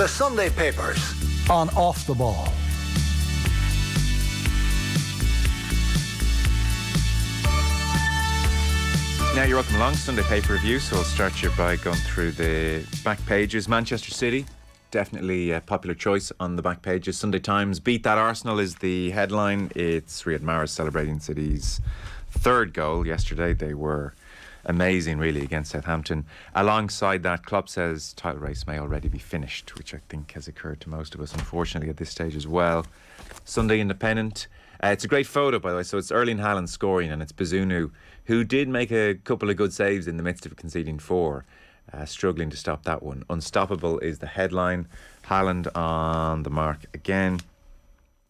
The Sunday Papers on Off the Ball. Now you're welcome along, Sunday Paper Review, so I'll start you by going through the back pages. Manchester City, definitely a popular choice on the back pages. Sunday Times, Beat That Arsenal is the headline. It's Riyad Mahrez celebrating City's third goal yesterday. They were amazing, really, against Southampton. Alongside that, Klopp says title race may already be finished, which I think has occurred to most of us, unfortunately, at this stage as well. Sunday Independent. It's a great photo, by the way. So it's Erling Haaland scoring, and it's Bazunu, who did make a couple of good saves in the midst of conceding 4. Struggling to stop that one. Unstoppable is the headline. Haaland on the mark again.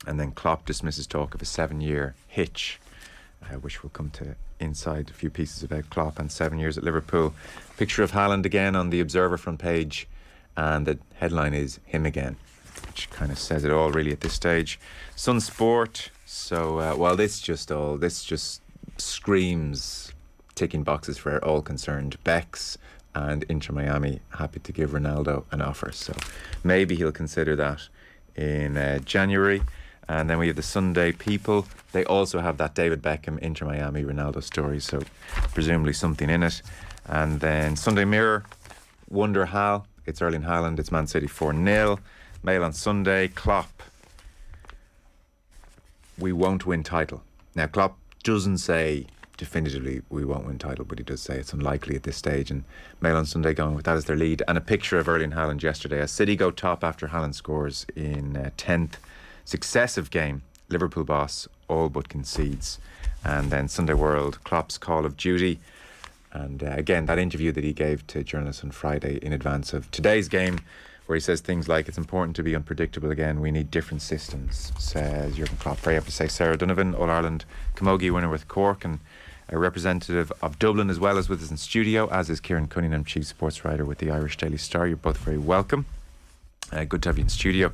And then Klopp dismisses talk of a 7-year hitch, which we'll come to inside a few pieces about Klopp and 7 years at Liverpool. Picture of Haaland again on the Observer front page, and the headline is him again, which kind of says it all really at this stage. Sun Sport. So, this just screams ticking boxes for all concerned. Bex and Inter Miami happy to give Ronaldo an offer. So maybe he'll consider that in January. And then we have the Sunday People. They also have that David Beckham, Inter Miami, Ronaldo story. So presumably something in it. And then Sunday Mirror, Wonder Hal. It's Erling Haaland. It's Man City 4-0. Mail on Sunday, Klopp. We won't win title. Now, Klopp doesn't say definitively we won't win title, but he does say it's unlikely at this stage. And Mail on Sunday going with that as their lead. And a picture of Erling Haaland yesterday as City go top after Haaland scores in 10th successive game. Liverpool boss all but concedes. And then Sunday World, Klopp's call of duty. And again, that interview that he gave to journalists on Friday in advance of today's game, where he says things like, it's important to be unpredictable again, we need different systems, says Jurgen Klopp. Very happy to say Sarah Donovan, All-Ireland Camogie winner with Cork, and a representative of Dublin as well, as with us in studio, as is Kieran Cunningham, chief sports writer with the Irish Daily Star. You're both very welcome. Good to have you in studio.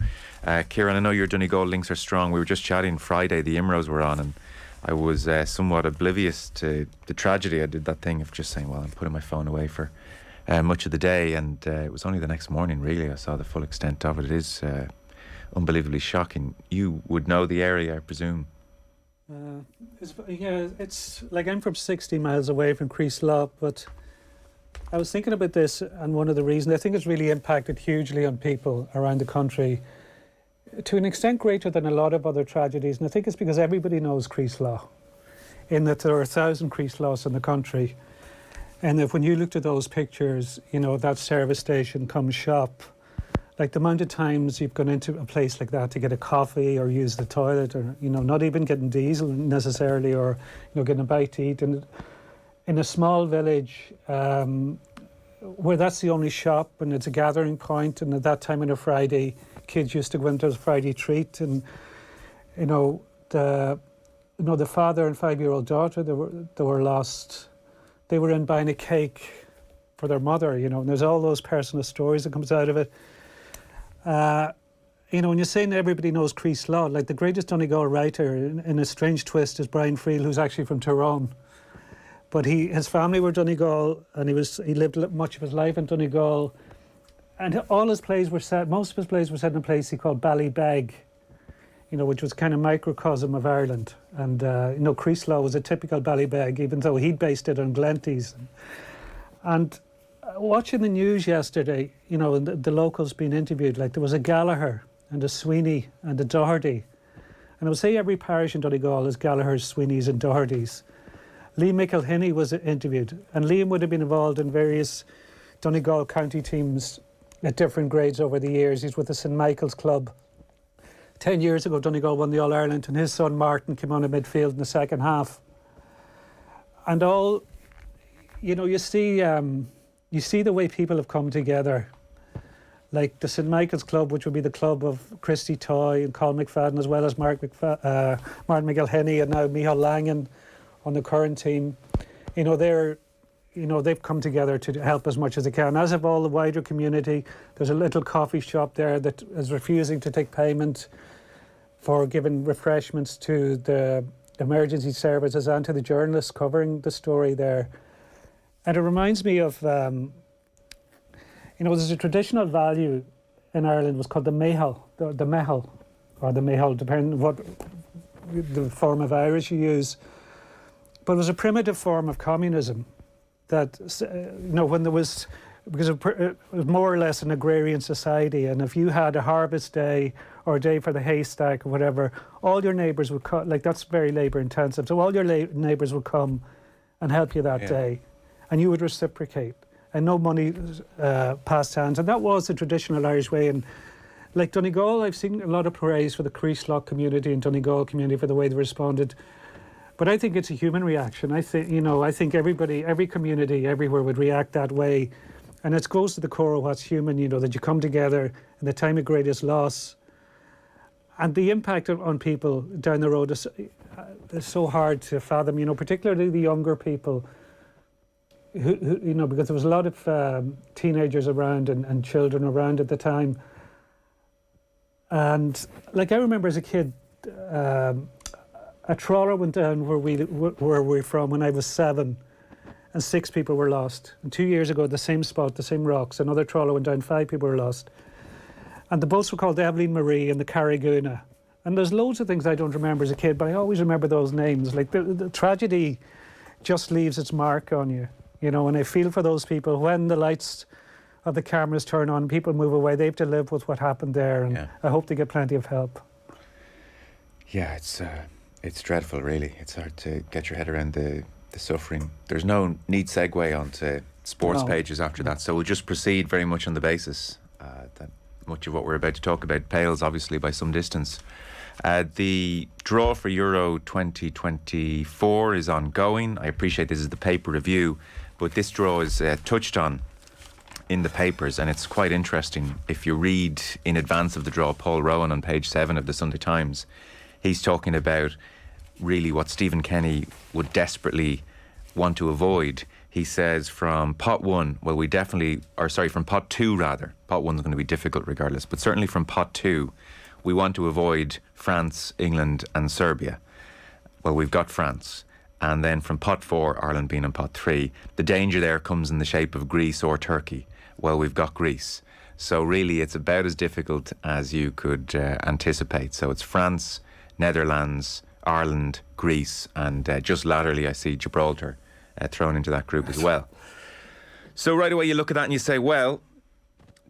Kieran, I know your Donegal links are strong. We were just chatting Friday, the Imros were on, and I was somewhat oblivious to the tragedy. I did that thing of just saying, well, I'm putting my phone away for much of the day, and it was only the next morning really I saw the full extent of it. It is unbelievably shocking. You would know the area, I presume. It's like I'm from 60 miles away from Creaslough, but I was thinking about this, and one of the reasons I think it's really impacted hugely on people around the country to an extent greater than a lot of other tragedies, and I think it's because everybody knows Creaslough, in that there are 1,000 Creasloughs in the country. And if when you looked at those pictures, you know, that service station come shop, like the amount of times you've gone into a place like that to get a coffee or use the toilet, or, you know, not even getting diesel necessarily, or, you know, getting a bite to eat. And in a small village where that's the only shop and it's a gathering point, and at that time on a Friday, kids used to go into a Friday treat, and, you know, the father and 5-year-old daughter, they were lost. They were in buying a cake for their mother, you know, and there's all those personal stories that comes out of it. You know, when you're saying everybody knows Creaslough, like the greatest Donegal writer in a strange twist is Brian Friel, who's actually from Tyrone. But his family were Donegal, and he lived much of his life in Donegal. And all his plays were set, most of his plays were set in a place he called Ballybeg, you know, which was kind of microcosm of Ireland. And, you know, Creaslough was a typical Ballybeg, even though he'd based it on Glenties. And watching the news yesterday, you know, and the locals being interviewed, like there was a Gallagher and a Sweeney and a Doherty. And I would say every parish in Donegal has Gallaghers, Sweeneys and Dohertys. Liam McElhinney was interviewed, and Liam would have been involved in various Donegal county teams at different grades over the years. He's with the St Michael's Club. 10 years ago, Donegal won the All-Ireland, and his son Martin came on in midfield in the second half. And all, you know, you see the way people have come together. Like the St Michael's Club, which would be the club of Christy Toy and Colin McFadden, as well as Martin McElhinney and now Micheál Langan on the current team. You know, they've come together to help as much as they can. As of all the wider community, there's a little coffee shop there that is refusing to take payment for giving refreshments to the emergency services and to the journalists covering the story there. And it reminds me of, you know, there's a traditional value in Ireland was called the Mehal, the Mehal, or the Mehal, depending on what the form of Irish you use. But it was a primitive form of communism that, when there was, because it was more or less an agrarian society, and if you had a harvest day or a day for the haystack or whatever, all your neighbours would come, like that's very labour intensive, so all your neighbours would come and help you that day, and you would reciprocate, and no money passed hands, and that was the traditional Irish way. And like Donegal, I've seen a lot of praise for the Creeslough community and Donegal community for the way they responded. But I think it's a human reaction. I think everybody, every community, everywhere would react that way. And it goes to the core of what's human, that you come together in the time of greatest loss. And the impact on people down the road is so hard to fathom, particularly the younger people who because there was a lot of teenagers around and children around at the time. And like I remember as a kid, a trawler went down where we're from when I was 7, and 6 people were lost. And 2 years ago, the same spot, the same rocks, another trawler went down, 5 people were lost. And the boats were called the Evelyn Marie and the Carriguna. And there's loads of things I don't remember as a kid, but I always remember those names. Like the tragedy just leaves its mark on you, and I feel for those people when the lights of the cameras turn on, people move away, they have to live with what happened there, and I hope they get plenty of help. Yeah, it's dreadful, really. It's hard to get your head around the suffering. There's no neat segue onto sports pages after that, so we'll just proceed very much on the basis that much of what we're about to talk about pales, obviously, by some distance. The draw for Euro 2024 is ongoing. I appreciate this is the paper review, but this draw is touched on in the papers, and it's quite interesting. If you read in advance of the draw, Paul Rowan on page 7 of the Sunday Times, he's talking about really what Stephen Kenny would desperately want to avoid. He says from pot 1, from pot 2 rather, pot 1 is going to be difficult regardless, but certainly from pot 2, we want to avoid France, England and Serbia. Well, we've got France. And then from pot 4, Ireland being in pot 3, the danger there comes in the shape of Greece or Turkey. Well, we've got Greece. So really it's about as difficult as you could anticipate. So it's France, Netherlands, Ireland, Greece, and just laterally I see Gibraltar thrown into that group as well. So right away you look at that and you say, well,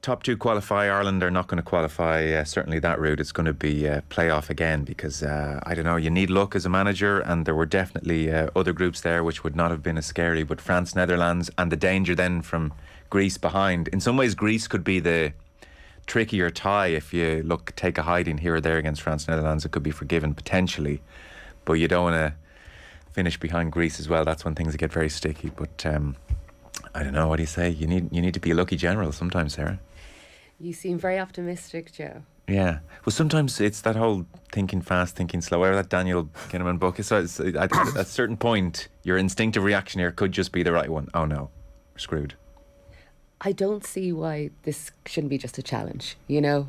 top 2 qualify. Ireland are not going to qualify certainly that route. It's going to be playoff again because, I don't know, you need luck as a manager, and there were definitely other groups there which would not have been as scary, but France, Netherlands, and the danger then from Greece behind. In some ways, Greece could be the trickier tie. If you take a hiding here or there against France, Netherlands, it could be forgiven potentially, but you don't want to finish behind Greece as well. That's when things get very sticky. But I don't know, what do you say? You need to be a lucky general sometimes, Sarah. You seem very optimistic, Joe. Yeah. Well, sometimes it's that whole thinking fast, thinking slow, whatever that Daniel Kinnaman book is. So at a certain point, your instinctive reaction here could just be the right one. Oh no, we're screwed. I don't see why this shouldn't be just a challenge,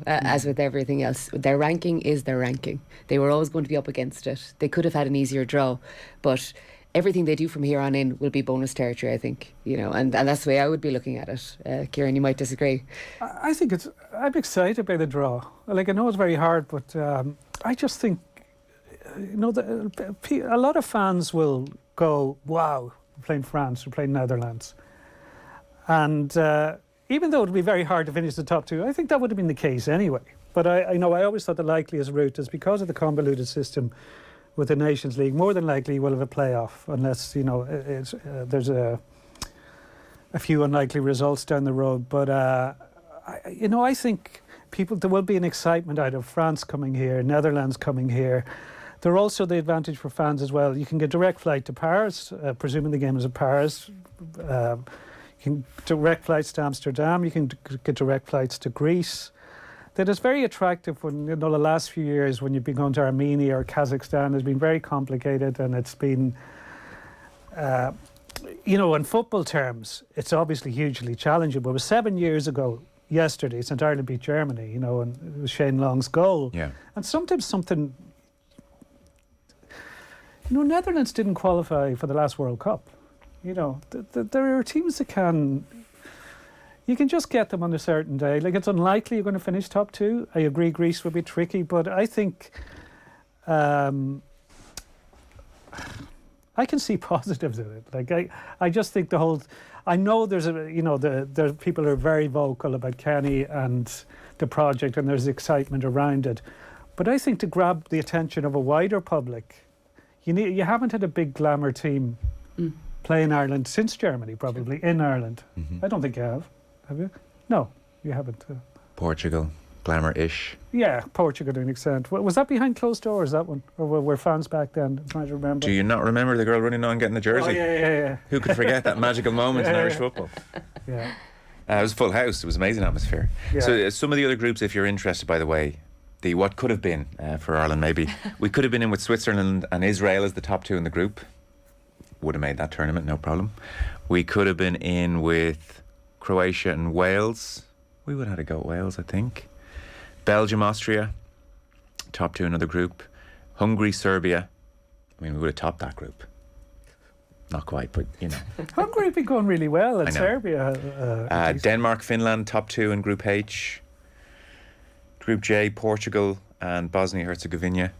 as with everything else. Their ranking is their ranking. They were always going to be up against it. They could have had an easier draw, but everything they do from here on in will be bonus territory, I think, and that's the way I would be looking at it. Kieran, you might disagree. I think I'm excited by the draw. Like, I know it's very hard, but I just think, a lot of fans will go, wow, we're playing France, we're playing Netherlands. And even though it would be very hard to finish the top 2, I think that would have been the case anyway. But I always thought the likeliest route is because of the convoluted system with the Nations League, more than likely you will have a playoff unless, there's a few unlikely results down the road. But, I think there will be an excitement out of France coming here, Netherlands coming here. There are also the advantage for fans as well. You can get direct flight to Paris, presuming the game is at Paris. You can direct flights to Amsterdam. You can get direct flights to Greece. That is very attractive when, the last few years when you've been going to Armenia or Kazakhstan has been very complicated, and it's been, in football terms, it's obviously hugely challenging. But it was 7 years ago yesterday, St. Ireland beat Germany, and it was Shane Long's goal. Yeah. And sometimes something, Netherlands didn't qualify for the last World Cup. There are teams that can, You can just get them on a certain day. Like, it's unlikely you're going to finish top 2. I agree Greece would be tricky, but I think I can see positives in it. Like, I just think the whole... I know there's there people are very vocal about Kenny and the project, and there's excitement around it. But I think to grab the attention of a wider public, you haven't had a big glamour team play in Ireland since Germany, probably, in Ireland. Mm-hmm. I don't think you have. Have you? No, you haven't. Portugal, glamour-ish. Yeah, Portugal to an extent. Was that behind closed doors, that one? Or were fans back then? I'm trying to remember. Do you not remember the girl running on getting the jersey? Oh, yeah. Who could forget that magical moment in Irish football? Yeah. It was a full house. It was an amazing atmosphere. Yeah. So some of the other groups, if you're interested, by the way, the what could have been for Ireland, maybe. We could have been in with Switzerland and Israel as the top 2 in the group. Would have made that tournament, no problem. We could have been in with Croatia and Wales. We would have had to go at Wales, I think. Belgium, Austria, top 2 in another group. Hungary, Serbia. I mean, we would have topped that group. Not quite, but you know. Hungary have been going really well, and Serbia. Denmark, Finland, top 2 in Group H. Group J, Portugal and Bosnia-Herzegovina.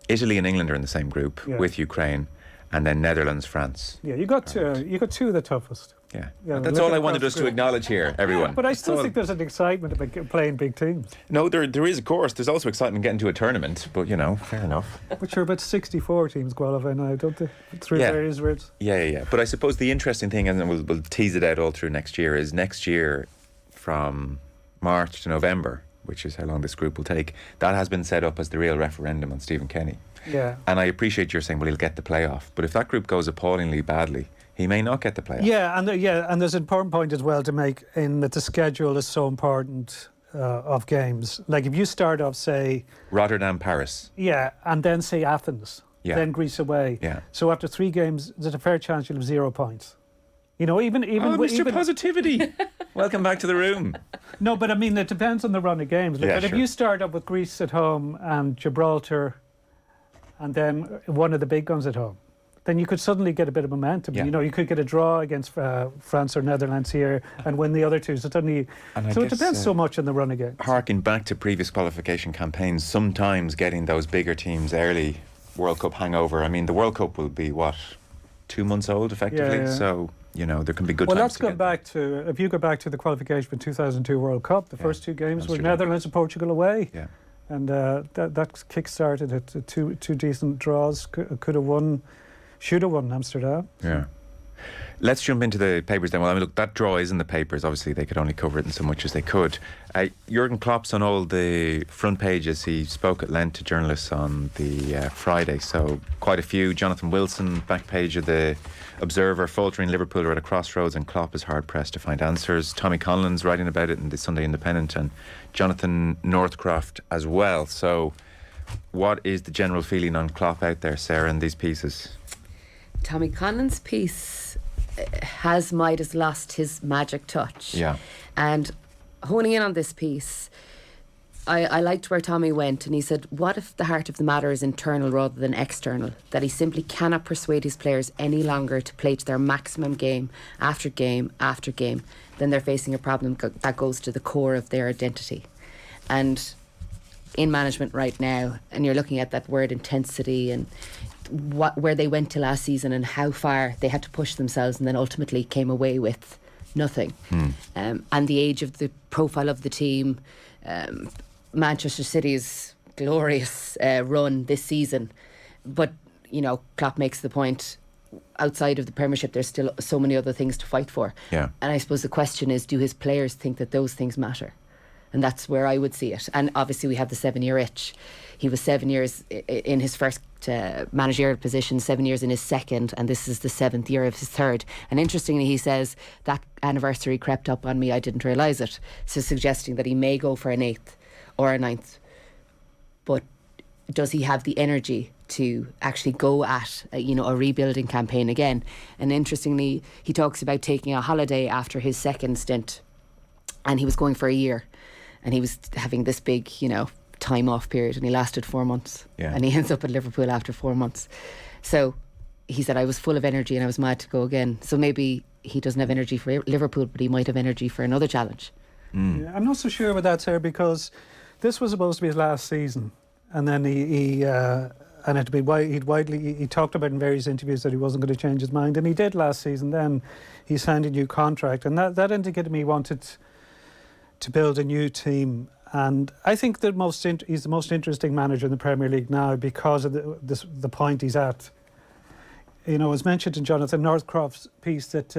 Italy and England are in the same group with Ukraine, and then Netherlands, France. Yeah, you got 2 of the toughest. Yeah, Yeah, that's look all I across wanted the us to group. acknowledge here, everyone. But I still think there's an excitement about playing big teams. No, there is, of course. There's also excitement getting to a tournament, but, you know, fair enough. Which are about 64 teams qualify now, don't they? Through various routes. Yeah. But I suppose the interesting thing, and we'll tease it out all through next year, is next year from March to November, which is how long this group will take, that has been set up as the real referendum on Stephen Kenny. Yeah. And I appreciate you're saying, well, he'll get the playoff. But if that group goes appallingly badly, he may not get the playoff. Yeah, and there's an important point as well to make in that the schedule is so important of games. Like if you start off, say... Rotterdam, Paris. Yeah, and then say Athens, then Greece away. Yeah. So after 3 games, there's a fair chance you'll have 0 points. You know, even Mr. Positivity. Welcome back to the room. No, but I mean, it depends on the run of games. Like, Yeah, but if sure. you start up with Greece at home and Gibraltar and then one of the big guns at home, then you could suddenly get a bit of momentum. Yeah. You know, you could get a draw against France or Netherlands here and win the other 2. So suddenly, so it depends so much on the run of games. Harking back to previous qualification campaigns, sometimes getting those bigger teams early, World Cup hangover. I mean, the World Cup will be, 2 months old, effectively? Yeah. So, you know, there can be good Well, times let's go back to, if you go back to the qualification for 2002 World Cup, the first 2 games were Netherlands and Portugal away. Yeah. And that kick-started it. Two decent draws, could have won, should have won Amsterdam. Yeah. Let's jump into the papers then. Well, I mean, look, that draw is in the papers. Obviously, they could only cover it in so much as they could. Jurgen Klopp's on all the front pages. He spoke at length to journalists on the Friday. So quite a few. Jonathan Wilson, back page of the Observer, faltering Liverpool are at a crossroads and Klopp is hard-pressed to find answers. Tommy Conlon's writing about it in the Sunday Independent, and Jonathan Northcroft as well. So what is the general feeling on Klopp out there, Sarah, in these pieces? Tommy Conlon's piece has Midas lost his magic touch. Yeah. And honing in on this piece, I liked where Tommy went, and he said, what if the heart of the matter is internal rather than external? That he simply cannot persuade his players any longer to play to their maximum game after game after game. Then they're facing a problem that goes to the core of their identity. And in management right now, and you're looking at that word intensity and where they went to last season and how far they had to push themselves, and then ultimately came away with nothing. And the age of the profile of the team, Manchester City's glorious run this season. But, you know, Klopp makes the point, outside of the Premiership, there's still so many other things to fight for. Yeah. And I suppose the question is, do his players think that those things matter? And that's where I would see it. And obviously we have the 7-year itch. He was 7 years in his first managerial position, 7 years in his second, and this is the 7th year of his third. And interestingly, he says, that anniversary crept up on me, I didn't realise it. So suggesting that he may go for an 8th or a 9th. But does he have the energy to actually go at a rebuilding campaign again? And interestingly, he talks about taking a holiday after his second stint, and he was going for a year, and he was having this big time off period, and he lasted 4 months. Yeah. And he ends up at Liverpool after 4 months. So he said, I was full of energy and I was mad to go again. So maybe he doesn't have energy for Liverpool, but he might have energy for another challenge. Yeah, I'm not so sure about that, sir, because this was supposed to be his last season, and then he talked about in various interviews that he wasn't going to change his mind, and he did last season. Then he signed a new contract, and that indicated to me he wanted to build a new team. And I think he's the most interesting manager in the Premier League now because of the point he's at. You know, it was mentioned in Jonathan Northcroft's piece that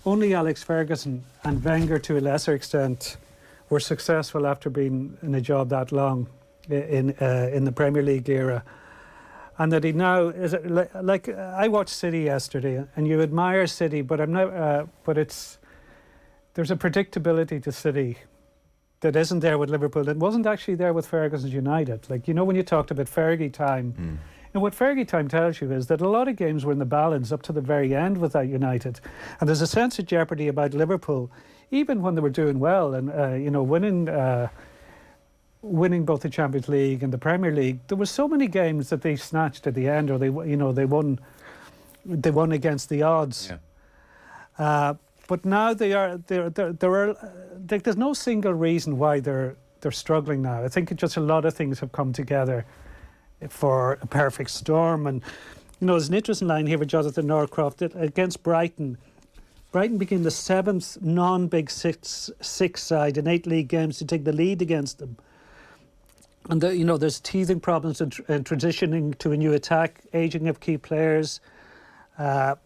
only Alex Ferguson and Wenger, to a lesser extent, were successful after being in a job that long in the Premier League era. And that he now is like I watched City yesterday, and you admire City, but I'm not. But there's a predictability to City that isn't there with Liverpool. That wasn't actually there with Ferguson's United. Like, you know, when you talked about Fergie time. And what Fergie time tells you is that a lot of games were in the balance up to the very end with that United. And there's a sense of jeopardy about Liverpool, even when they were doing well and, winning both the Champions League and the Premier League. There were so many games that they snatched at the end, or they won against the odds. Yeah. But now there's no single reason why they're struggling now. I think just a lot of things have come together for a perfect storm. And you know, there's an interesting line here with Jonathan Northcroft that against Brighton became the 7th non-Big Six side in 8 league games to take the lead against them. And there's teething problems in transitioning to a new attack, ageing of key players. Klopp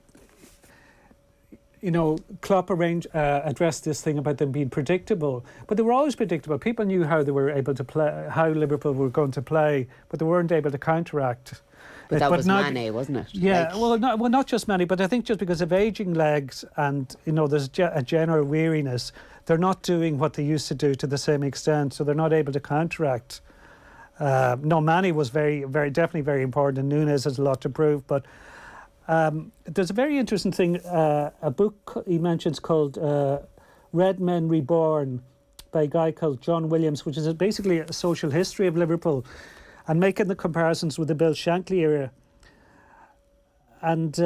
addressed this thing about them being predictable, but they were always predictable. People knew how they were able to play, how Liverpool were going to play, but they weren't able to counteract. But that was Mane, wasn't it? Yeah, not just Mane, but I think just because of ageing legs and there's a general weariness, they're not doing what they used to do to the same extent, so they're not able to counteract. Mane was definitely very important, and Núñez has a lot to prove, but. There's a very interesting thing, a book he mentions called Red Men Reborn by a guy called John Williams, which is basically a social history of Liverpool and making the comparisons with the Bill Shankly era. And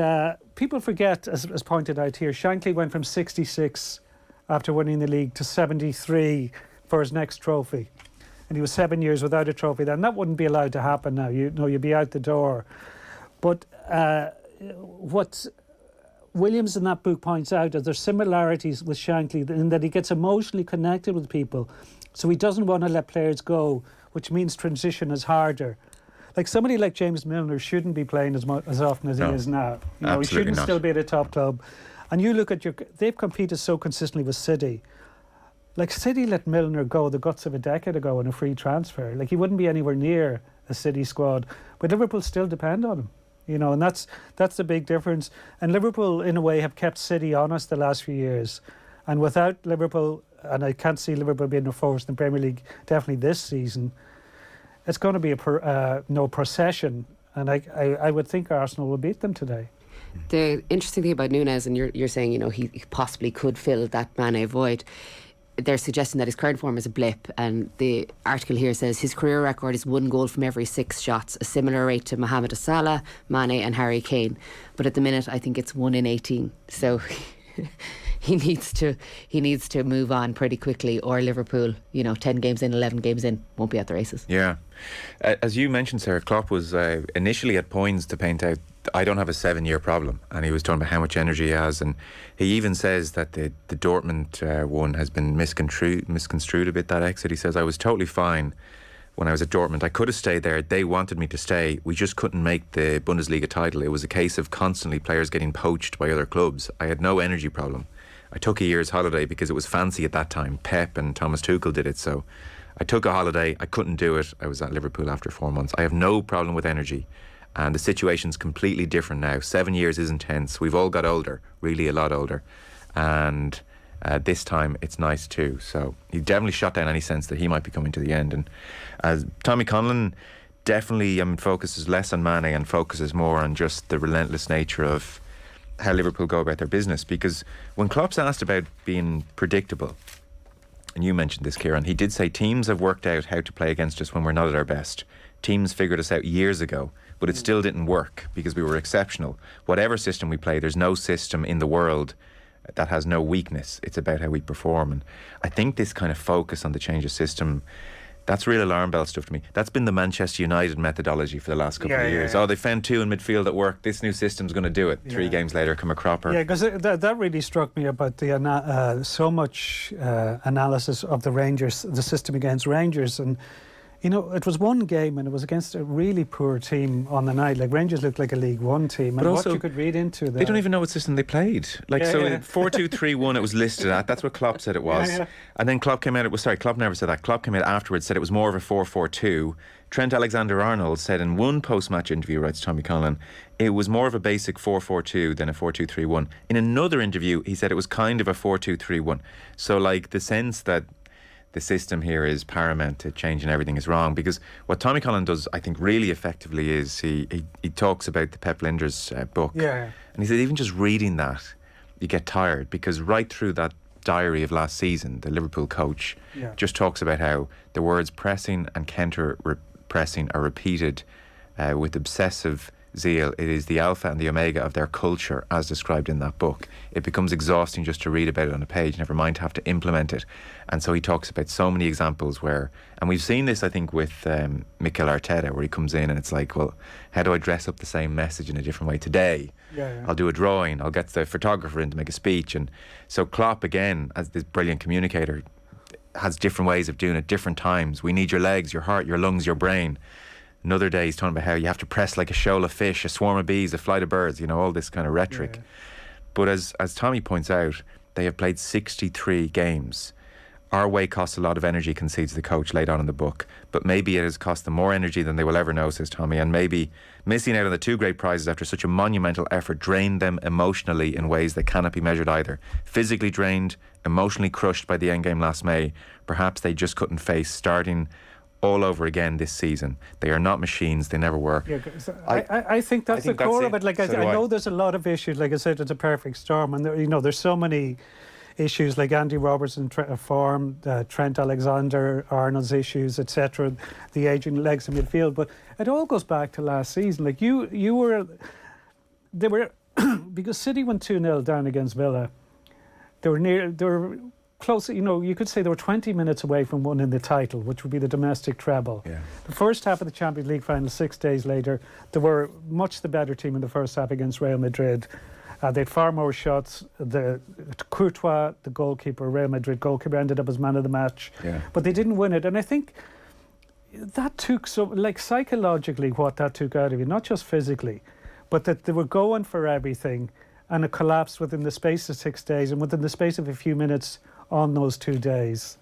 people forget, as pointed out here, Shankly went from 66 after winning the league to 73 for his next trophy. And he was 7 years without a trophy then. That wouldn't be allowed to happen now. You'd be out the door. But what Williams in that book points out is there's similarities with Shankly in that he gets emotionally connected with people, so he doesn't want to let players go, which means transition is harder. Like somebody like James Milner shouldn't be playing as often as he is now. He shouldn't still be at a top club. And you look at they've competed so consistently with City. Like City let Milner go the guts of a decade ago on a free transfer. Like he wouldn't be anywhere near a City squad, but Liverpool still depend on him. And that's the big difference. And Liverpool, in a way, have kept City honest the last few years. And without Liverpool, and I can't see Liverpool being a force in the Premier League definitely this season, it's going to be no procession. And I would think Arsenal will beat them today. The interesting thing about Núñez, and you're saying, he possibly could fill that Mane void. They're suggesting that his current form is a blip, and the article here says his career record is 1 goal from every 6 shots, a similar rate to Mohamed Salah, Mane and Harry Kane. But at the minute, I think it's 1 in 18. So he needs to move on pretty quickly, or Liverpool, 10 games in, 11 games in, won't be at the races. Yeah. As you mentioned, Sarah, Klopp was initially at points to paint out, I don't have a 7-year problem, and he was talking about how much energy he has, and he even says that the Dortmund one has been misconstrued a bit, that exit. He says, I was totally fine when I was at Dortmund. I could have stayed there. They wanted me to stay. We just couldn't make the Bundesliga title. It was a case of constantly players getting poached by other clubs. I had no energy problem. I took a year's holiday because it was fancy at that time. Pep and Thomas Tuchel did it, so I took a holiday. I couldn't do it. I was at Liverpool after 4 months. I have no problem with energy. And the situation's completely different now. 7 years is intense. We've all got older, really a lot older. And this time it's nice too. So he definitely shut down any sense that he might be coming to the end. And as Tommy Conlon definitely focuses less on Mane and focuses more on just the relentless nature of how Liverpool go about their business. Because when Klopp's asked about being predictable, and you mentioned this, Kieran, he did say teams have worked out how to play against us when we're not at our best. Teams figured us out years ago, but it still didn't work because we were exceptional. Whatever system we play, there's no system in the world that has no weakness. It's about how we perform. And I think this kind of focus on the change of system, that's real alarm bell stuff to me. That's been the Manchester United methodology for the last couple of years. Oh, they found 2 in midfield that work. This new system's going to do it. 3 games later, come a cropper. Yeah, because that really struck me about the so much analysis of the Rangers, the system against Rangers. And, you know, it was one game and it was against a really poor team on the night. Like, Rangers looked like a League One team. But And also, what you could read into that. they don't even know what system they played. Like, 4-2-3-1 it was listed at. That's what Klopp said it was. And then Klopp came out, Klopp never said that. Klopp came out afterwards, said it was more of a 4-4-2. Trent Alexander-Arnold said in one post-match interview, writes Tommy Conlon, it was more of a basic 4-4-2 than a 4-2-3-1. In another interview, he said it was kind of a 4-2-3-1. So, like, the sense that the system here is paramount to changing everything is wrong, because what Tommy Conlon does, I think, really effectively is he talks about the Pep Linders book. And he said even just reading that, you get tired, because right through that diary of last season, the Liverpool coach just talks about how the words pressing and counter-pressing are repeated with obsessive zeal. It is the alpha and the omega of their culture, as described in that book. It becomes exhausting just to read about it on a page, never mind to have to implement it. And so he talks about so many examples where, and we've seen this, I think, with Mikel Arteta, where he comes in and it's like, well, how do I dress up the same message in a different way today? I'll do a drawing, I'll get the photographer in to make a speech. And so Klopp, again, as this brilliant communicator, has different ways of doing it, different times. We need your legs, your heart, your lungs, your brain. Another day he's talking about how you have to press like a shoal of fish, a swarm of bees, a flight of birds, you know, all this kind of rhetoric. But as Tommy points out, they have played 63 games. Our way costs a lot of energy, concedes the coach late on in the book, but maybe it has cost them more energy than they will ever know, says Tommy, and maybe missing out on the 2 great prizes after such a monumental effort drained them emotionally in ways that cannot be measured either. Physically drained, emotionally crushed by the endgame last May. Perhaps they just couldn't face starting all over again this season. They are not machines, they never were. I think that's the core of it. Like, I know there's a lot of issues. Like I said, it's a perfect storm, and there, you know, there's so many issues like Andy Robertson form, Trent Alexander-Arnold's issues, etc., the aging legs in midfield. But it all goes back to last season. Like they were because City went 2-0 down against Villa. They were close, you know, you could say they were 20 minutes away from winning the title, which would be the domestic treble. The first half of the Champions League final, 6 days later, they were much the better team in the first half against Real Madrid. They had far more shots. The Courtois, the goalkeeper, Real Madrid goalkeeper, ended up as man of the match. But they didn't win it. And I think that took psychologically what that took out of you, not just physically, but that they were going for everything, and it collapsed within the space of 6 days and within the space of a few minutes on those 2 days.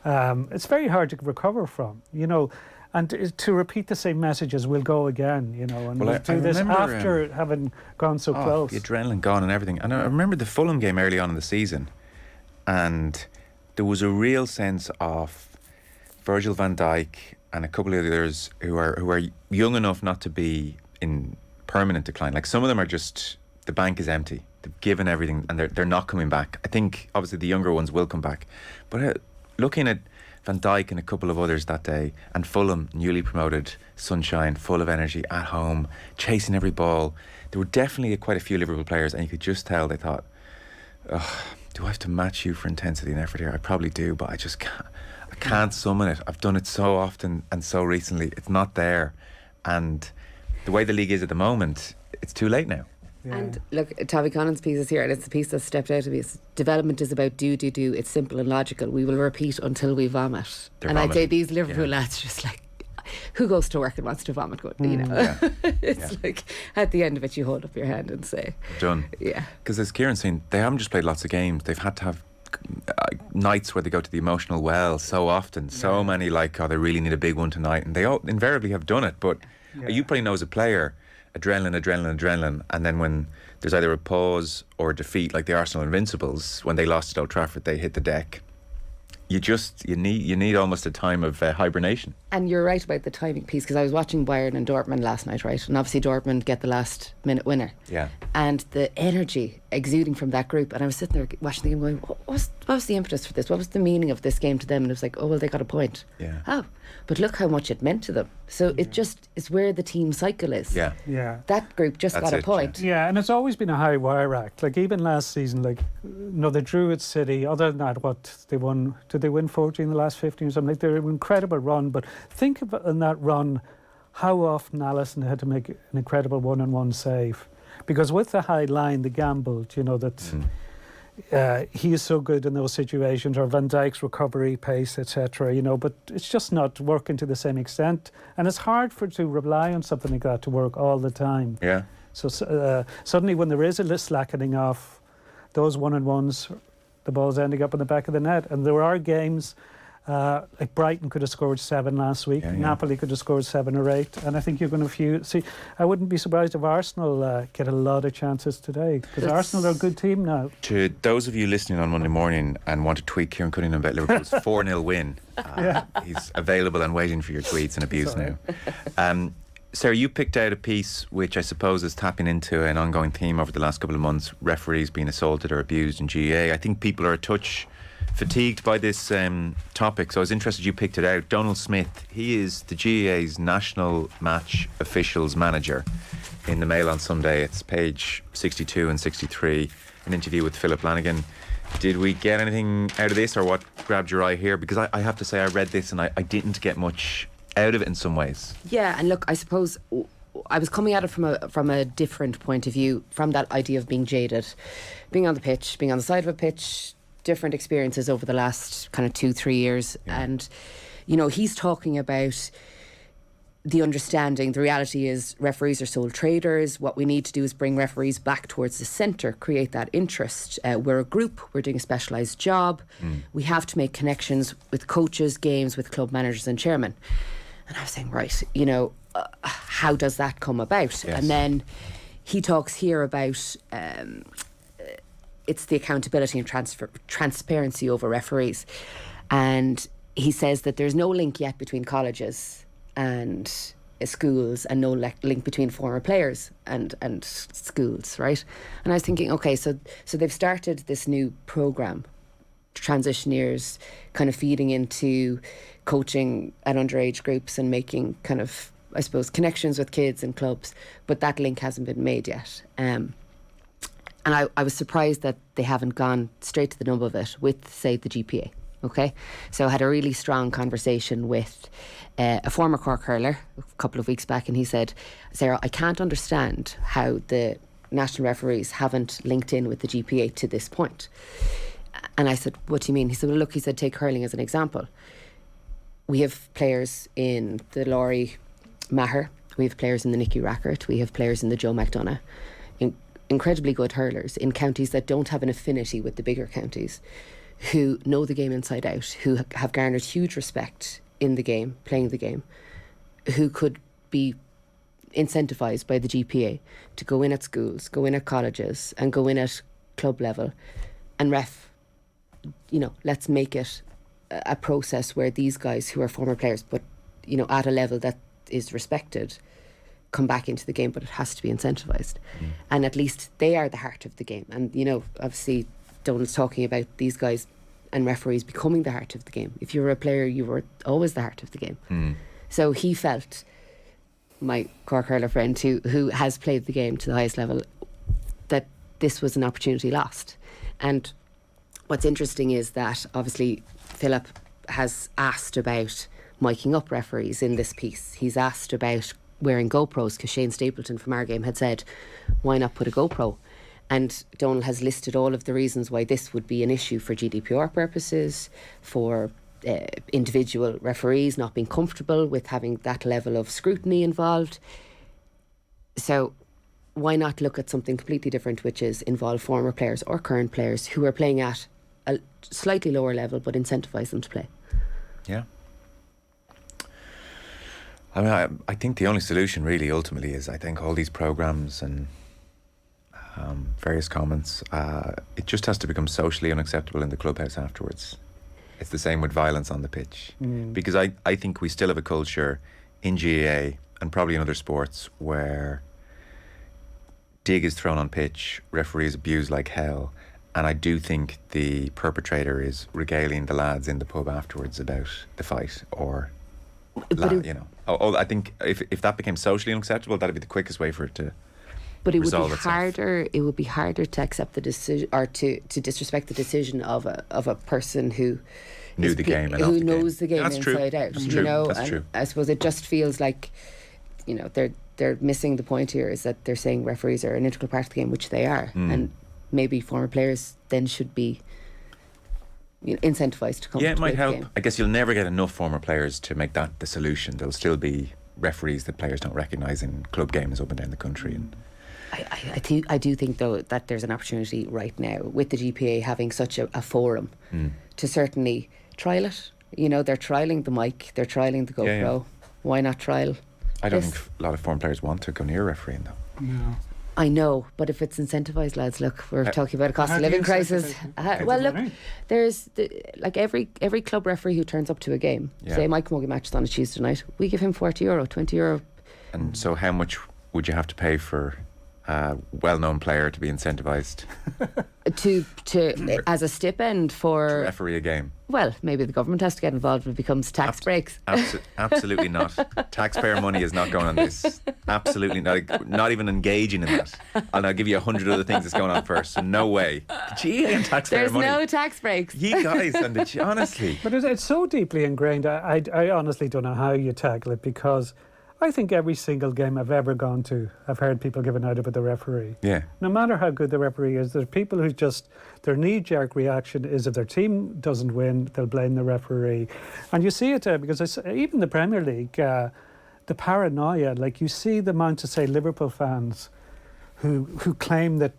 It's very hard to recover from, you know. And to repeat the same messages, we'll go again, you know, and we'll do this after having gone so close. The adrenaline gone and everything. And I remember the Fulham game early on in the season, and there was a real sense of Virgil van Dijk and a couple of others who are young enough not to be in permanent decline. Like, some of them are just, the bank is empty. They've given everything and they're not coming back. I think obviously the younger ones will come back. But looking at Van Dijk and a couple of others that day, and Fulham, newly promoted, sunshine, full of energy, at home, chasing every ball. There were definitely quite a few Liverpool players, and you could just tell they thought, oh, do I have to match you for intensity and effort here? I probably do, but I just can't. I can't summon it. I've done it so often and so recently. It's not there. And the way the league is at the moment, it's too late now. And look, Tommy Connon's piece is here, and it's the piece that stepped out of me. Development is about do. It's simple and logical. We will repeat until we vomit. I'd say these Liverpool lads just like, who goes to work and wants to vomit good, you know? It's like, at the end of it, you hold up your hand and say, done. Because as Kieran's saying, they haven't just played lots of games. They've had to have nights where they go to the emotional well so often. So many, like, oh, they really need a big one tonight. And they all invariably have done it. But you probably know as a player, adrenaline, and then when there's either a pause or a defeat, like the Arsenal Invincibles, when they lost at Old Trafford, they hit the deck. You need almost a time of hibernation. And you're right about the timing piece, because I was watching Bayern and Dortmund last night, right? And obviously Dortmund get the last minute winner. And the energy exuding from that group, and I was sitting there watching the game going, what was the impetus for this? What was the meaning of this game to them? And it was like, oh well, they got a point. Yeah. Oh, but look how much it meant to them. So it just is where the team cycle is. Yeah. Yeah. That group just That's got a it, point. Yeah, and it's always been a high wire act. Like even last season, like they drew at City. Other than that, what they won? Did they win 14 in the last 15 or something? Like they're an incredible run. But think of in that run, how often Allison had to make an incredible one-on-one save, because with the high line, they gambled. That he is so good in those situations, or Van Dijk's recovery pace, etc. But it's just not working to the same extent, and it's hard to rely on something like that to work all the time. Yeah. So suddenly, when there is a little slackening off, those one-on-ones, the ball's ending up in the back of the net. And there are games like Brighton could have scored 7 last week. Yeah. Napoli could have scored 7 or 8. And I think you're going to see. I wouldn't be surprised if Arsenal get a lot of chances today, because Arsenal are a good team now. To those of you listening on Monday morning and want to tweet Kieran Cunningham about Liverpool's 4-0 win, he's available and waiting for your tweets and abuse now. Sarah, you picked out a piece which I suppose is tapping into an ongoing theme over the last couple of months: referees being assaulted or abused in GAA. I think people are a touch fatigued by this topic, so I was interested you picked it out. Donald Smith, he is the GAA's national match officials manager. In the Mail on Sunday, it's page 62 and 63, an interview with Philip Lanigan. Did we get anything out of this, or what grabbed your eye here? Because I have to say I read this and I didn't get much out of it in some ways. Yeah, and look, I suppose I was coming at it from a different point of view, from that idea of being jaded, being on the pitch, being on the side of a pitch, different experiences over the last kind of 2-3 years. And he's talking about the understanding. The reality is referees are sole traders. What we need to do is bring referees back towards the centre, create that interest. We're a group, we're doing a specialised job. We have to make connections with coaches, games, with club managers and chairmen. And I was saying, right, how does that come about? Yes. And then he talks here about it's the accountability and transparency over referees. And he says that there's no link yet between colleges and schools, and no link between former players and schools, right? And I was thinking, okay, so they've started this new programme, transition years, kind of feeding into coaching at underage groups and making kind of, I suppose, connections with kids and clubs, but that link hasn't been made yet. And I was surprised that they haven't gone straight to the nub of it with, say, the GPA. Okay, so I had a really strong conversation with a former Cork hurler a couple of weeks back, and he said, Sarah, I can't understand how the national referees haven't linked in with the GPA to this point. And I said, what do you mean? He said, well, look, he said, take hurling as an example. We have players in the Laurie Maher, we have players in the Nicky Rackert, we have players in the Joe McDonough, incredibly good hurlers in counties that don't have an affinity with the bigger counties, who know the game inside out, who have garnered huge respect in the game, playing the game, who could be incentivised by the GPA to go in at schools, go in at colleges, and go in at club level and ref. Let's make it a process where these guys who are former players, but at a level that is respected, come back into the game, but it has to be incentivised. And at least they are the heart of the game. And obviously Donald's talking about these guys and referees becoming the heart of the game. If you were a player, you were always the heart of the game. So he felt, my Cork hurler friend who has played the game to the highest level, that this was an opportunity lost. And what's interesting is that obviously Philip has asked about miking up referees in this piece. He's asked about wearing GoPros, because Shane Stapleton from our game had said, why not put a GoPro? And Donald has listed all of the reasons why this would be an issue for GDPR purposes, for individual referees not being comfortable with having that level of scrutiny involved. So why not look at something completely different, which is involve former players or current players who are playing at a slightly lower level, but incentivise them to play? Yeah. I mean, I think the only solution really ultimately is, I think, all these programmes and various comments, it just has to become socially unacceptable in the clubhouse afterwards. It's the same with violence on the pitch. Because I think we still have a culture in GAA and probably in other sports where dig is thrown on pitch, referees abuse like hell, and I do think the perpetrator is regaling the lads in the pub afterwards about the fight, or you know. I think if that became socially unacceptable, that'd be the quickest way for it to. But it would be itself. harder. It would be harder to accept the decision, or to disrespect the decision of a person who knew the game and who knows the game That's inside true. out. That's You true. know, That's and true. I suppose it just feels like, you know, they're missing the point here. Is that they're saying referees are an integral part of the game, which they are, and maybe former players then should be, you know, incentivised to come. Yeah, it to might play the help. game. I guess you'll never get enough former players to make that the solution. There'll still be referees that players don't recognise in club games up and down the country. And I do think though that there's an opportunity right now with the GPA having such a forum to certainly trial it. You know, they're trialling the mic, they're trialling the GoPro. Yeah. Why not trial? I don't this? think a lot of former players want to go near refereeing though. No. I know, but if it's incentivised, lads, look, we're talking about a cost how of do you living crisis. incentivise Well, look, money? there's like every club referee who turns up to a game, Yeah. say Mike Camogie match is on a Tuesday night, we give him €40, €20. And so how much would you have to pay for a well-known player to be incentivised to as a stipend to for, referee a game? well, maybe the government has to get involved when it becomes tax breaks. Absolutely not. Taxpayer money is not going on this. Absolutely not. Not even engaging in that. And I'll give you 100 other things that's going on first. So no way. GA and taxpayer There's money. no tax breaks. You guys, honestly. But it's so deeply ingrained. I honestly don't know how you tackle it, because I think every single game I've ever gone to, I've heard people giving out about the referee. Yeah. No matter how good the referee is, there's people who just, their knee-jerk reaction is if their team doesn't win, they'll blame the referee. And you see it because it's, even the Premier League, the paranoia, like you see the amount of, say, Liverpool fans who claim that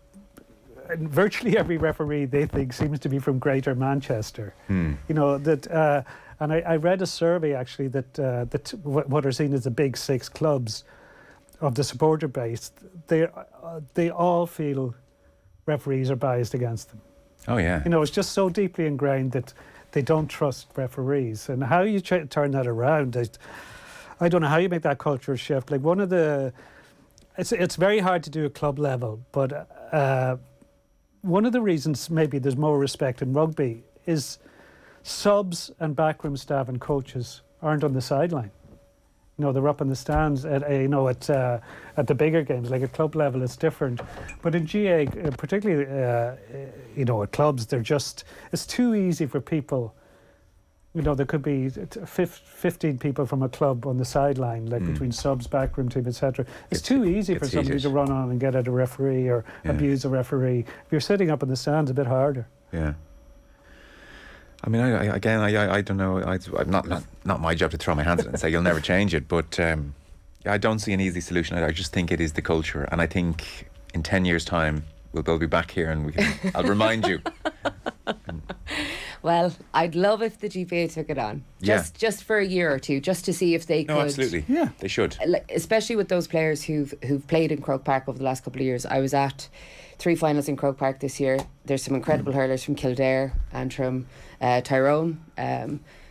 virtually every referee they think seems to be from Greater Manchester. You know, that... and I read a survey actually that what are seen as the big six clubs of the supporter base, they all feel referees are biased against them. Oh, yeah. You know, it's just so deeply ingrained that they don't trust referees. And how you turn that around, I don't know how you make that cultural shift. Like one of the, it's very hard to do at club level, but one of the reasons maybe there's more respect in rugby is subs and backroom staff and coaches aren't on the sideline. You know, they're up in the stands at the bigger games. Like at club level, it's different. But in GA, particularly, you know, at clubs, it's too easy for people. You know, there could be 15 people from a club on the sideline, like between subs, backroom team, etc. It's too easy for somebody heated. to run on and get at a referee or abuse a referee. If you're sitting up in the stands, a bit harder. Yeah. I mean, I don't know. I'm not my job to throw my hands at it and say you'll never change it. But I don't see an easy solution. I just think it is the culture, and I think in 10 years' time we'll be back here and I'll remind you. Well, I'd love if the GPA took it on, just for a year or two, just to see if they could. No, absolutely. Yeah, they should. Especially with those players who've played in Croke Park over the last couple of years. I was at 3 finals in Croke Park this year. There's some incredible hurlers from Kildare, Antrim, Tyrone.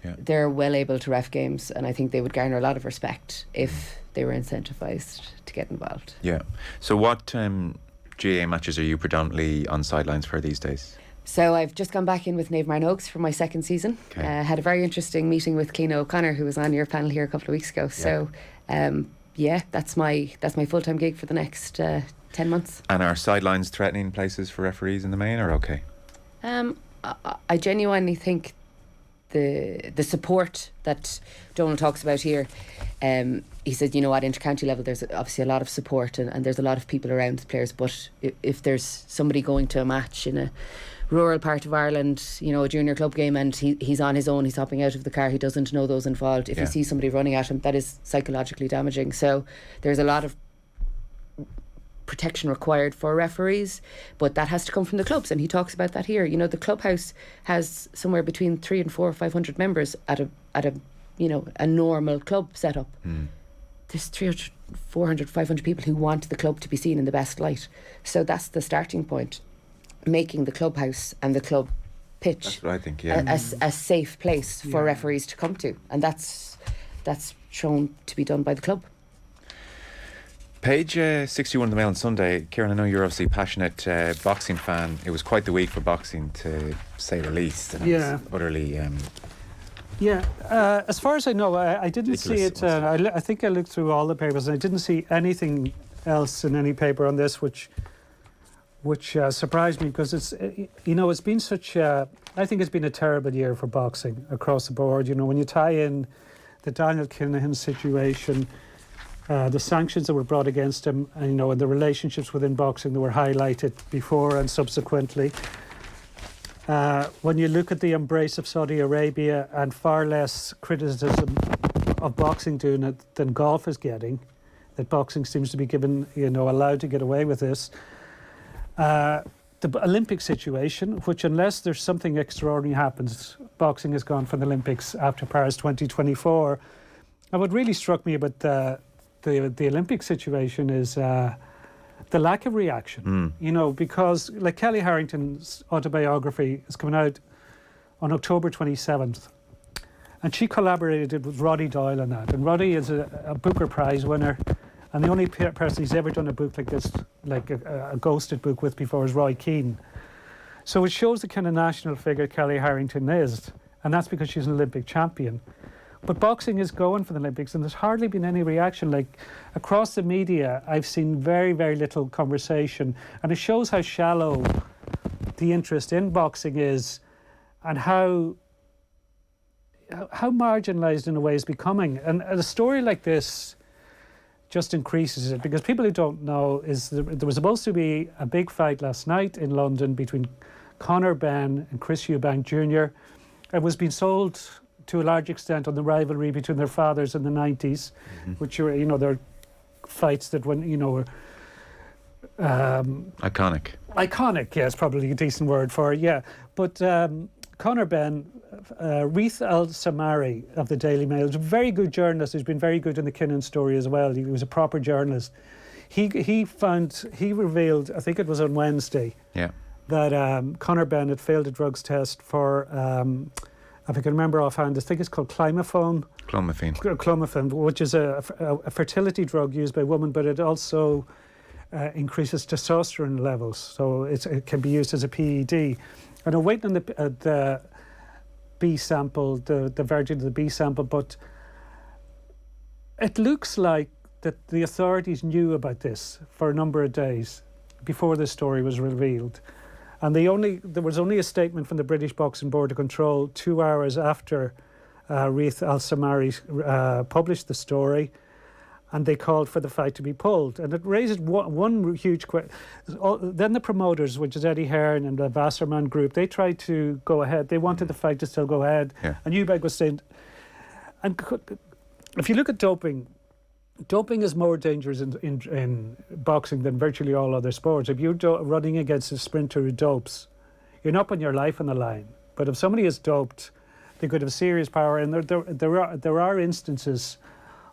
They're well able to ref games, and I think they would garner a lot of respect if they were incentivised to get involved. Yeah. So what GAA matches are you predominantly on sidelines for these days? So I've just gone back in with Naomh Marn Oaks for my second season. Okay. Had a very interesting meeting with Cliona O'Connor, who was on your panel here a couple of weeks ago. So that's my full-time gig for the next 10 months. And are sidelines threatening places for referees in the main, or okay? I genuinely think the support that Donald talks about here, he said, you know, at intercounty level there's obviously a lot of support and there's a lot of people around the players, but if there's somebody going to a match in a rural part of Ireland, you know, a junior club game, and he's on his own, he's hopping out of the car, he doesn't know those involved, if he sees somebody running at him, that is psychologically damaging. So there's a lot of protection required for referees, but that has to come from the clubs, and he talks about that here. You know, the clubhouse has somewhere between 300 and 400 or 500 members at a you know, a normal club setup. There's 300, 400, 500 people who want the club to be seen in the best light. So that's the starting point, making the clubhouse and the club pitch, That's what I think, a safe place for referees to come to, and that's shown to be done by the club. Page 61 of the Mail on Sunday. Kieran, I know you're obviously a passionate boxing fan. It was quite the week for boxing, to say the least. And it was utterly... as far as I know, I didn't see it. I think I looked through all the papers and I didn't see anything else in any paper on this, which surprised me, because it's it's been such. I think it's been a terrible year for boxing across the board. You know, when you tie in the Daniel Cunningham situation, the sanctions that were brought against him, and and the relationships within boxing that were highlighted before and subsequently. When you look at the embrace of Saudi Arabia and far less criticism of boxing doing it than golf is getting, that boxing seems to be given, allowed to get away with this. The Olympic situation, which unless there's something extraordinary happens, boxing has gone for the Olympics after Paris 2024. And what really struck me about the Olympic situation is the lack of reaction, because like Kelly Harrington's autobiography is coming out on October 27th. And she collaborated with Roddy Doyle on that. And Roddy is a Booker Prize winner. And the only person he's ever done a book like this, like a ghosted book with before, is Roy Keane. So it shows the kind of national figure Kelly Harrington is. And that's because she's an Olympic champion. But boxing is going for the Olympics, and there's hardly been any reaction. Like, across the media, I've seen very, very little conversation. And it shows how shallow the interest in boxing is, and how marginalised in a way it's becoming. And a story like this just increases it, because people who don't know is there was supposed to be a big fight last night in London between Conor Benn and Chris Eubank Jr. It was being sold to a large extent on the rivalry between their fathers in the 90s, which were, they're fights that were iconic. Iconic, yes, probably a decent word for it, yeah. But Conor Benn, Reith Al-Samari of the Daily Mail, is a very good journalist. He's been very good in the Kieran story as well. He was a proper journalist. He revealed, I think it was on Wednesday, that Conor Benn had failed a drugs test for, if I can remember offhand, I think it's called Clomiphene, which is a fertility drug used by women, but it also increases testosterone levels, so it can be used as a PED. And I'm waiting on the B sample, the version of the B sample, but it looks like that the authorities knew about this for a number of days before this story was revealed. And there was only a statement from the British Boxing Board of Control 2 hours after Reith Al-Samari published the story, and they called for the fight to be pulled. And it raises one huge question. Then the promoters, which is Eddie Hearn and the Wasserman Group, they tried to go ahead. They wanted the fight to still go ahead. Yeah. And Eubank was saying... And if you look at doping is more dangerous in boxing than virtually all other sports. If you're running against a sprinter who dopes, you're not putting your life on the line. But if somebody is doped, they could have serious power. And there are instances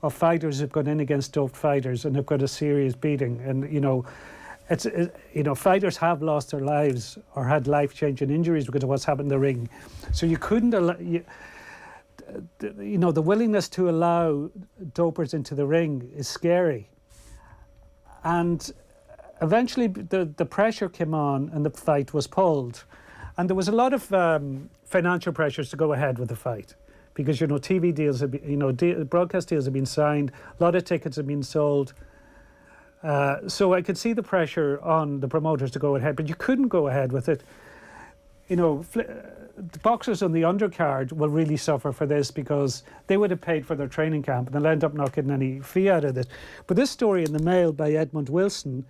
of fighters who've gone in against doped fighters and have got a serious beating. And fighters have lost their lives or had life-changing injuries because of what's happened in the ring. So you couldn't allow. The willingness to allow dopers into the ring is scary. And eventually the pressure came on and the fight was pulled. And there was a lot of financial pressures to go ahead with the fight, because, TV deals have been, broadcast deals have been signed, a lot of tickets have been sold. So I could see the pressure on the promoters to go ahead, but you couldn't go ahead with it. The boxers on the undercard will really suffer for this, because they would have paid for their training camp and they'll end up not getting any fee out of it. But this story in the Mail by Edmund Wilson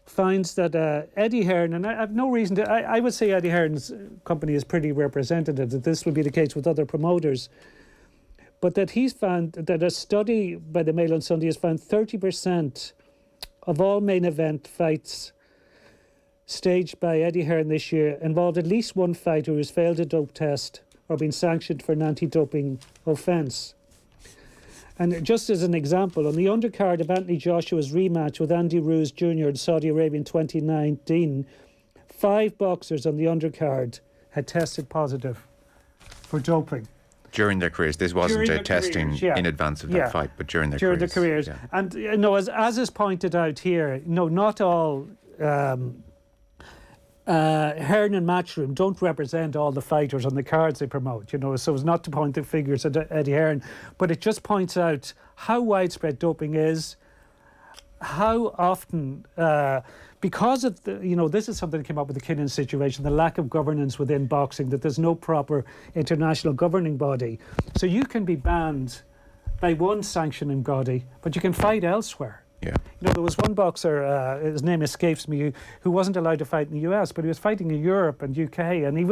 finds that Eddie Hearn, and I have no reason to, I would say Eddie Hearn's company is pretty representative, that this would be the case with other promoters, but that he's found that a study by the Mail on Sunday has found 30% of all main event fights staged by Eddie Hearn this year involved at least one fighter who has failed a dope test or been sanctioned for an anti-doping offence. And just as an example, on the undercard of Anthony Joshua's rematch with Andy Ruiz Jr. in Saudi Arabia in 2019, 5 boxers on the undercard had tested positive for doping. During their careers. This wasn't During a their testing careers, yeah. in advance of Yeah. that fight, but during their during careers. their careers. Yeah. And as is pointed out here, not all Hearn and Matchroom don't represent all the fighters on the cards they promote. So it's not to point the figures at Eddie Hearn, but it just points out how widespread doping is, how often. Because of this is something that came up with the Kieran situation, the lack of governance within boxing, that there's no proper international governing body. So you can be banned by one sanctioning body, but you can fight elsewhere. Yeah. There was one boxer, his name escapes me, who wasn't allowed to fight in the US, but he was fighting in Europe and UK, and he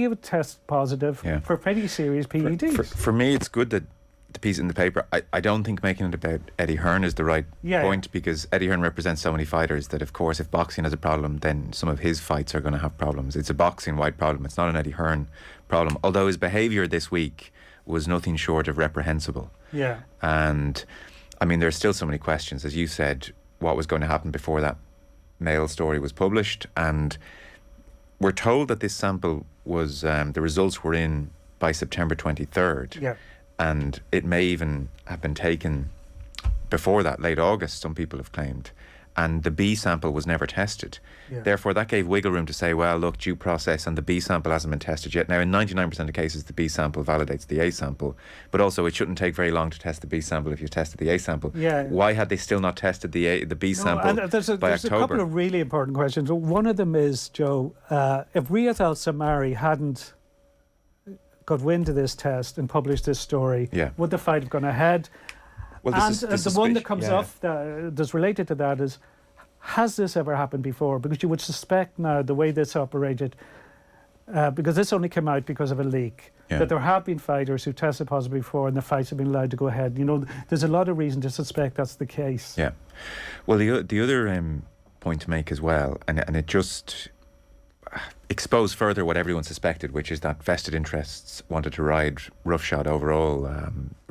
would test positive for pretty serious PEDs. For me, it's good that the piece in the paper, I don't think making it about Eddie Hearn is the right point, because Eddie Hearn represents so many fighters that, of course, if boxing has a problem, then some of his fights are going to have problems. It's a boxing-wide problem. It's not an Eddie Hearn problem, although his behaviour this week was nothing short of reprehensible. Yeah. And, I mean, there's still so many questions. As you said, what was going to happen before that Mail story was published, and we're told that this sample was, the results were in by September 23rd. Yeah. And it may even have been taken before that, late August, some people have claimed. And the B sample was never tested. Yeah. Therefore, that gave wiggle room to say, well, look, due process, and the B sample hasn't been tested yet. Now, in 99% of cases, the B sample validates the A sample. But also, it shouldn't take very long to test the B sample if you tested the A sample. Yeah. Why had they still not tested the B sample and there's by a October? couple of really important questions. One of them is, Joe, if Riyadh Al-Samari hadn't got wind of this test and published this story, would the fight have gone ahead? Well, the one that comes off that's related to that is, has this ever happened before? Because you would suspect now, the way this operated, because this only came out because of a leak, that there have been fighters who tested positive before and the fights have been allowed to go ahead. There's a lot of reason to suspect that's the case. Yeah. Well, the other point to make as well, and it just expose further what everyone suspected, which is that vested interests wanted to ride roughshod over all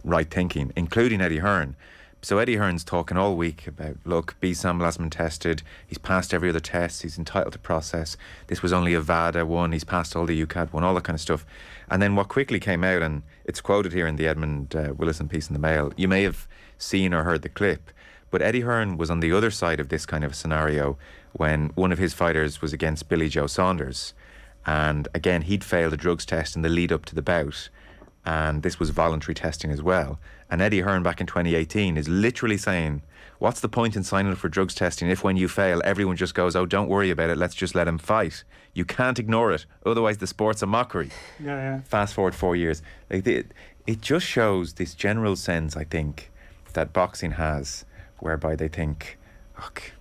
right thinking, including Eddie Hearn. So Eddie Hearn's talking all week about, look, B sample hasn't been tested, he's passed every other test, he's entitled to process, this was only a VADA one, he's passed all the UCAD one, all that kind of stuff. And then what quickly came out, and it's quoted here in the Edmund Willison piece in the Mail, you may have seen or heard the clip, but Eddie Hearn was on the other side of this kind of scenario when one of his fighters was against Billy Joe Saunders. And again, he'd failed a drugs test in the lead up to the bout. And this was voluntary testing as well. And Eddie Hearn back in 2018 is literally saying, what's the point in signing up for drugs testing if when you fail, everyone just goes, oh, don't worry about it, let's just let him fight. You can't ignore it. Otherwise, the sport's a mockery. Yeah. Fast forward 4 years. It just shows this general sense, I think, that boxing has, whereby they think, look,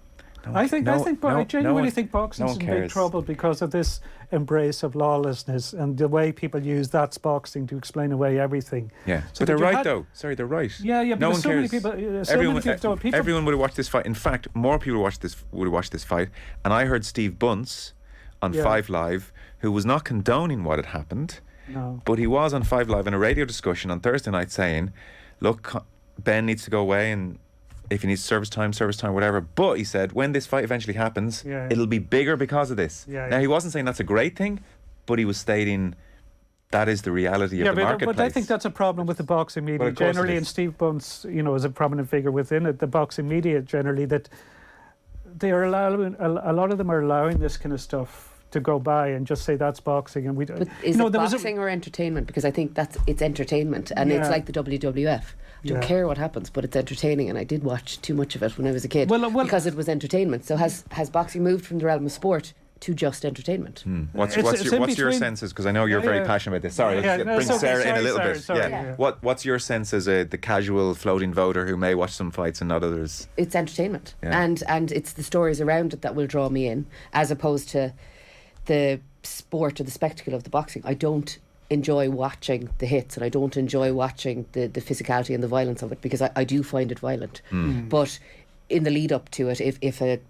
I genuinely think boxing's in big trouble because of this embrace of lawlessness and the way people use that's boxing to explain away everything. Yeah, so but they're right though. Sorry, they're right. Yeah. No one so cares. many people, Everyone would have watched this fight. In fact, more people would have watched this fight. And I heard Steve Bunce on 5 Live, who was not condoning what had happened, but he was on 5 Live in a radio discussion on Thursday night saying, look, Ben needs to go away, and if he needs service time, whatever. But he said, when this fight eventually happens, it'll be bigger because of this. Now, he wasn't saying that's a great thing, but he was stating that is the reality of the marketplace. But I think that's a problem with the boxing media generally, and Steve Bunce, is a prominent figure within it. The boxing media generally, that they are allowing, a lot of them are allowing this kind of stuff to go by and just say that's boxing. And but is it boxing or entertainment? Because I think it's entertainment, and it's like the WWF. I don't care what happens, but it's entertaining, and I did watch too much of it when I was a kid because it was entertainment. So has boxing moved from the realm of sport to just entertainment? What's your senses? Because I know you're very passionate about this. Sorry, bring Sarah in a little bit. What's your sense as the casual floating voter who may watch some fights and not others? It's entertainment, and it's the stories around it that will draw me in, as opposed to the sport or the spectacle of the boxing. I don't enjoy watching the hits, and I don't enjoy watching the physicality and the violence of it, because I do find it violent. But in the lead up to it, if a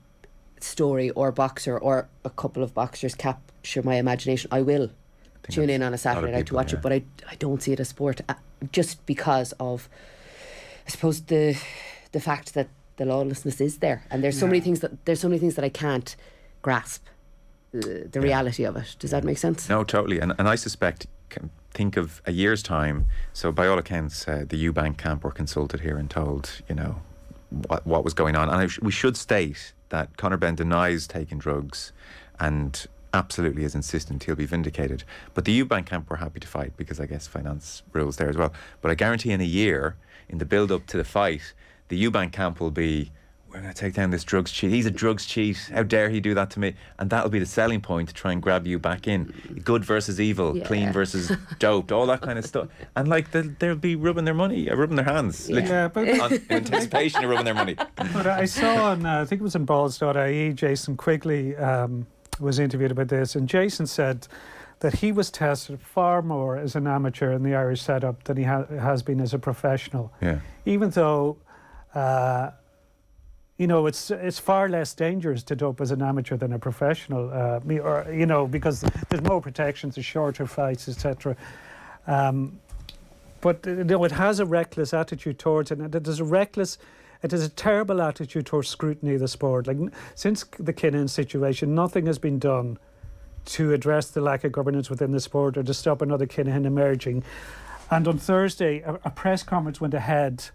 story or boxer or a couple of boxers capture my imagination, I will tune in on a Saturday night to watch it. But I don't see it as sport, just because of, I suppose, the fact that the lawlessness is there, and there's so many things that I can't grasp the reality of it. Does that make sense? No, totally. And I suspect, think of a year's time. So by all accounts, the Eubank camp were consulted here and told, what was going on. And we should state that Conor Benn denies taking drugs and absolutely is insistent he'll be vindicated. But the Eubank camp were happy to fight because I guess finance rules there as well. But I guarantee in a year, in the build-up to the fight, the Eubank camp will be, we're going to take down this drugs cheat. He's a drugs cheat. How dare he do that to me? And that'll be the selling point to try and grab you back in. Good versus evil, clean versus doped, all that kind of stuff. And like they'll be rubbing their money, rubbing their hands. Yeah, but in anticipation of rubbing their money. But I saw on, I think it was in balls.ie, Jason Quigley was interviewed about this, and Jason said that he was tested far more as an amateur in the Irish setup than he has been as a professional. Yeah. Even though, it's far less dangerous to dope as an amateur than a professional, because there's more protections, there's shorter fights, etc. But it has a reckless attitude towards it, and it is a terrible attitude towards scrutiny of the sport. Like, since the Kieran situation, nothing has been done to address the lack of governance within the sport or to stop another Kieran emerging. And on Thursday, a press conference went ahead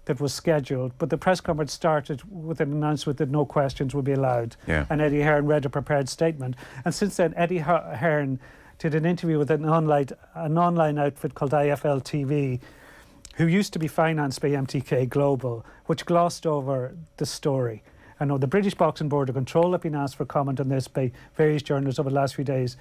that was scheduled, but the press conference started with an announcement that no questions would be allowed. Yeah. And Eddie Hearn read a prepared statement. And since then, Eddie Hearn did an interview with an online outfit called IFL TV, who used to be financed by MTK Global, which glossed over the story. I know the British Boxing Board of Control have been asked for comment on this by various journalists over the last few days,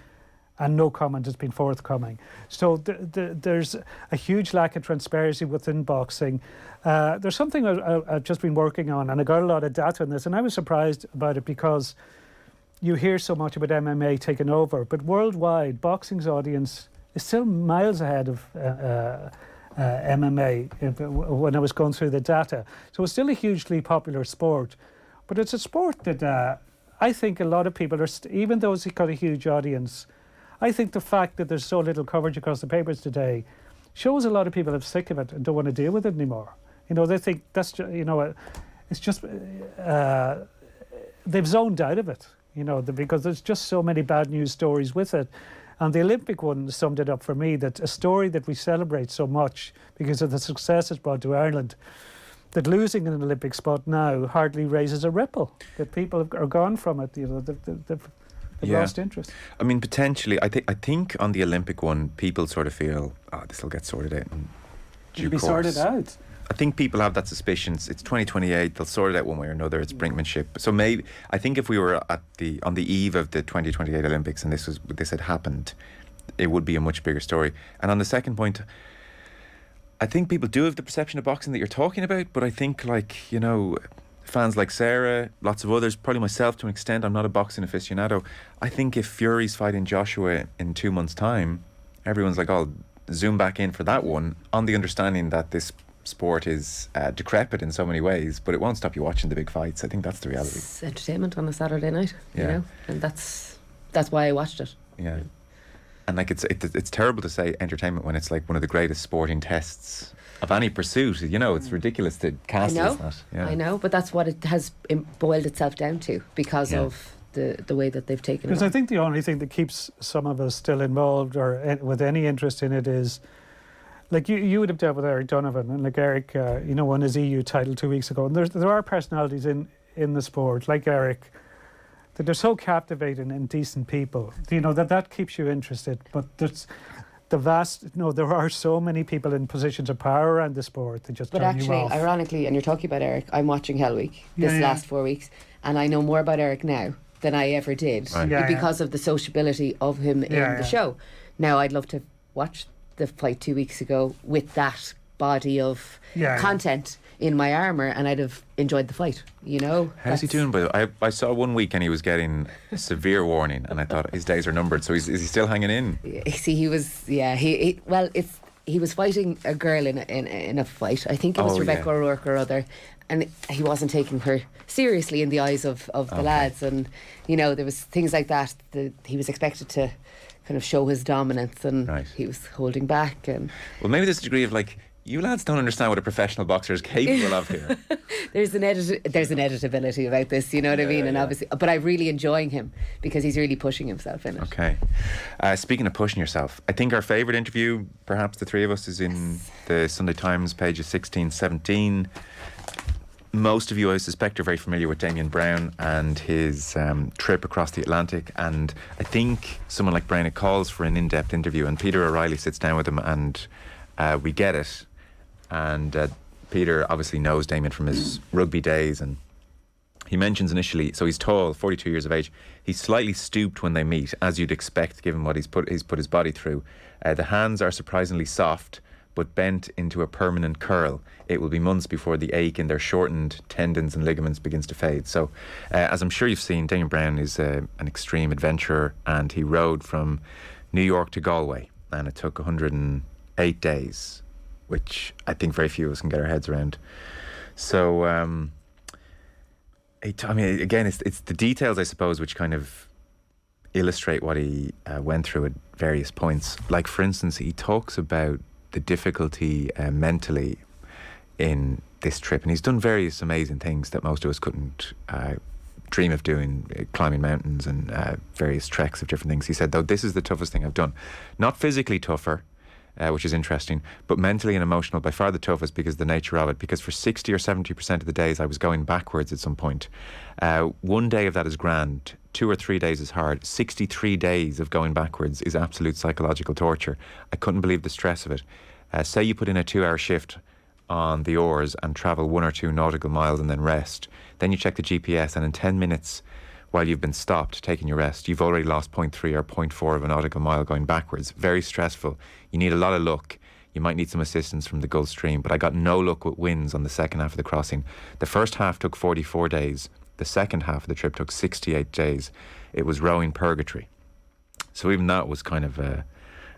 and no comment has been forthcoming. So there's a huge lack of transparency within boxing. There's something I've just been working on, and I got a lot of data on this, and I was surprised about it because you hear so much about MMA taking over, but worldwide, boxing's audience is still miles ahead of MMA when I was going through the data. So it's still a hugely popular sport, but it's a sport that I think a lot of people are, even though it's got a huge audience, I think the fact that there's so little coverage across the papers today shows a lot of people are sick of it and don't want to deal with it anymore. They think that's, it's just, they've zoned out of it, because there's just so many bad news stories with it. And the Olympic one summed it up for me, that a story that we celebrate so much because of the success it's brought to Ireland, that losing an Olympic spot now hardly raises a ripple, that people are gone from it, they've lost interest. I mean, potentially, I think on the Olympic one, people sort of feel, this will get sorted out in due course. Sorted out. I think people have that suspicion. It's 2028. They'll sort it out one way or another. It's brinkmanship. So maybe I think if we were on the eve of the 2028 Olympics and this had happened, it would be a much bigger story. And on the second point, I think people do have the perception of boxing that you're talking about. But I think, fans like Sarah, lots of others, probably myself to an extent, I'm not a boxing aficionado. I think if Fury's fighting Joshua in 2 months' time, everyone's like, "Oh, zoom back in for that one," on the understanding that this sport is decrepit in so many ways, but it won't stop you watching the big fights. I think that's the reality. It's entertainment on a Saturday night, and that's why I watched it. Yeah. And it's terrible to say entertainment when it's like one of the greatest sporting tests of any pursuit. It's ridiculous to cast it as that. Yeah. I know, but that's what it has boiled itself down to because of the way that they've taken it. Because I think the only thing that keeps some of us still involved or with any interest in it is, like, you would have dealt with Eric Donovan, and like Eric, won his EU title 2 weeks ago. And there are personalities in the sport, like Eric, that they're so captivating and decent people, that keeps you interested. But there's there are so many people in positions of power around the sport that just turn you off. Ironically, and you're talking about Eric, I'm watching Hell Week last 4 weeks, and I know more about Eric now than I ever did because of the sociability of him in the show. Now, I'd love to watch the fight 2 weeks ago with that body of content in my armour, and I'd have enjoyed the fight. How's he doing? But I saw 1 week and he was getting a severe warning, and I thought his days are numbered. So is he still hanging in? See, he was. He was fighting a girl in a fight. I think it was Rebecca O'Rourke or other, and he wasn't taking her seriously in the eyes of the lads. And there was things like that he was expected to kind of show his dominance, and he was holding back. And well, maybe there's a degree of You lads don't understand what a professional boxer is capable of here. There's an editability about this, you know what I mean? And obviously, but I'm really enjoying him because he's really pushing himself in it. Okay. Speaking of pushing yourself, I think our favourite interview, perhaps the three of us, is in the Sunday Times, pages 16, 17. Most of you, I suspect, are very familiar with Damien Brown and his trip across the Atlantic. And I think someone like Brian calls for an in-depth interview, and Peter O'Reilly sits down with him, and we get it. And Peter obviously knows Damien from his rugby days, and he mentions initially, so he's tall, 42 years of age. He's slightly stooped when they meet, as you'd expect, given what he's put his body through. The hands are surprisingly soft, but bent into a permanent curl. It will be months before the ache in their shortened tendons and ligaments begins to fade. So, as I'm sure you've seen, Damien Brown is an extreme adventurer, and he rode from New York to Galway, and it took 108 days, which I think very few of us can get our heads around. So, I mean, again, it's the details, I suppose, which kind of illustrate what he went through at various points. Like, for instance, he talks about the difficulty mentally in this trip, and he's done various amazing things that most of us couldn't dream of doing, climbing mountains and various treks of different things. He said, though, this is the toughest thing I've done. Not physically tougher, which is interesting, but mentally and emotional, by far the toughest because of the nature of it. Because for 60 or 70% of the days I was going backwards at some point. One day of that is grand, 2 or 3 days is hard. 63 days of going backwards is absolute psychological torture. I couldn't believe the stress of it. Say you put in a 2-hour shift on the oars and travel 1 or 2 nautical miles and then rest. Then you check the GPS, and in 10 minutes while you've been stopped taking your rest, you've already lost 0.3 or 0.4 of a nautical mile going backwards. Very stressful. You need a lot of luck. You might need some assistance from the Gulf Stream, but I got no luck with winds on the second half of the crossing. The first half took 44 days. The second half of the trip took 68 days. It was rowing purgatory. So even that was kind of an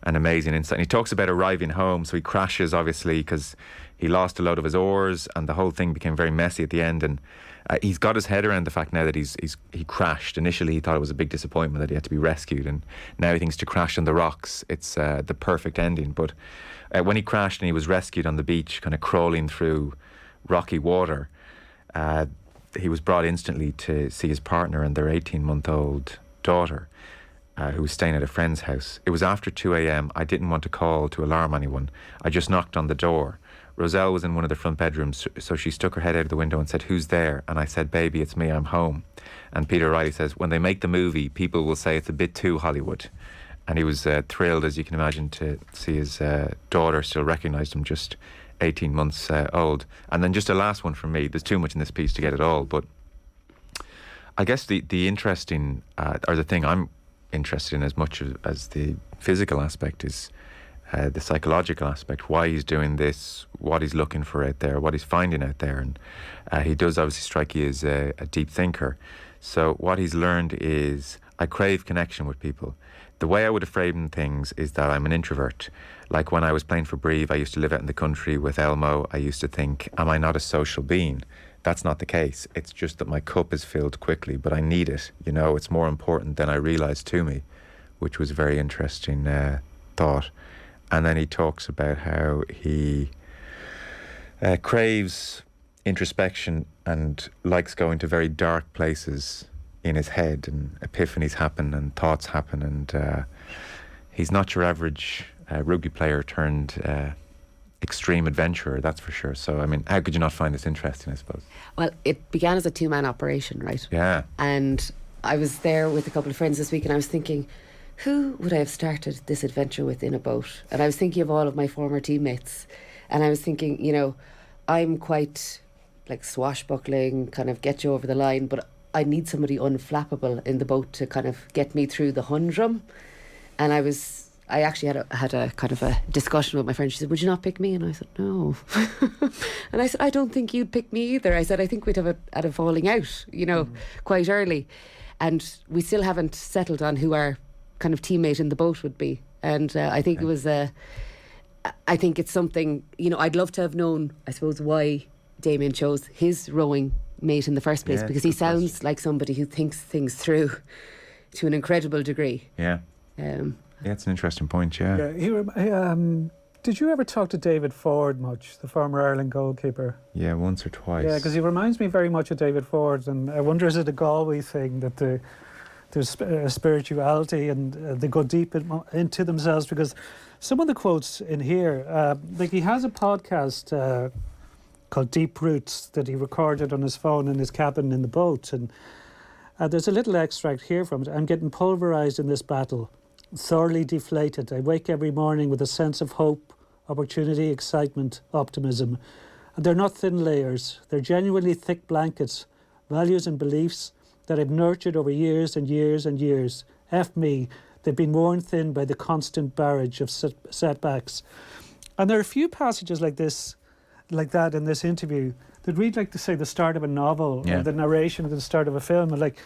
amazing insight. And he talks about arriving home. So he crashes, obviously, because he lost a load of his oars, and the whole thing became very messy at the end. And he's got his head around the fact now that he crashed. Initially, he thought it was a big disappointment that he had to be rescued, and now he thinks to crash on the rocks, it's the perfect ending. But when he crashed and he was rescued on the beach, kind of crawling through rocky water, he was brought instantly to see his partner and their 18-month-old daughter, who was staying at a friend's house. It was after 2 a.m. I didn't want to call to alarm anyone. I just knocked on the door. Roselle was in one of the front bedrooms, so she stuck her head out of the window and said, "Who's there?" And I said, "Baby, it's me, I'm home." And Peter O'Reilly says, when they make the movie, people will say it's a bit too Hollywood. And he was thrilled, as you can imagine, to see his daughter still recognised him, just 18 months old. And then just a last one from me. There's too much in this piece to get it all, but I guess the interesting, or the thing I'm interested in as much as the physical aspect is the psychological aspect, why he's doing this, what he's looking for out there, what he's finding out there. And he does obviously strike you as a deep thinker. So what he's learned is, I crave connection with people. The way I would have framed things is that I'm an introvert. Like when I was playing for Brive, I used to live out in the country with Elmo. I used to think, am I not a social being? That's not the case. It's just that my cup is filled quickly, but I need it. You know, it's more important than I realised to me, which was a very interesting thought. And then he talks about how he craves introspection and likes going to very dark places in his head, and epiphanies happen and thoughts happen, and he's not your average rugby player turned extreme adventurer, that's for sure. So, I mean, how could you not find this interesting, I suppose? Well, it began as a 2-man operation, right? Yeah. And I was there with a couple of friends this week, and I was thinking, who would I have started this adventure with in a boat? And I was thinking of all of my former teammates, and I was thinking, you know, I'm quite like swashbuckling, kind of get you over the line, but I need somebody unflappable in the boat to kind of get me through the humdrum. And I actually had a kind of a discussion with my friend. She said, "Would you not pick me?" And I said, "No." And I said, "I don't think you'd pick me either." I said, "I think we'd have a falling out, you know, quite early." And we still haven't settled on who our kind of teammate in the boat would be. And I think I think it's something, you know, I'd love to have known, I suppose, why Damien chose his rowing mate in the first place, because he sounds like somebody who thinks things through to an incredible degree. Yeah. Yeah, it's an interesting point, yeah. Yeah, Did you ever talk to David Ford much, the former Ireland goalkeeper? Yeah, once or twice. Yeah, because he reminds me very much of David Ford, and I wonder, is it a Galway thing that there's spirituality and they go deep into themselves? Because some of the quotes in here, like he has a podcast called Deep Roots that he recorded on his phone in his cabin in the boat, and there's a little extract here from it. I'm getting pulverised in this battle, thoroughly deflated. I wake every morning with a sense of hope, opportunity, excitement, optimism. And they're not thin layers. They're genuinely thick blankets, values and beliefs that I've nurtured over years and years and years. F me, they've been worn thin by the constant barrage of setbacks. And there are a few passages like that in this interview that read like, to say, the start of a novel or the narration at the start of a film. And like,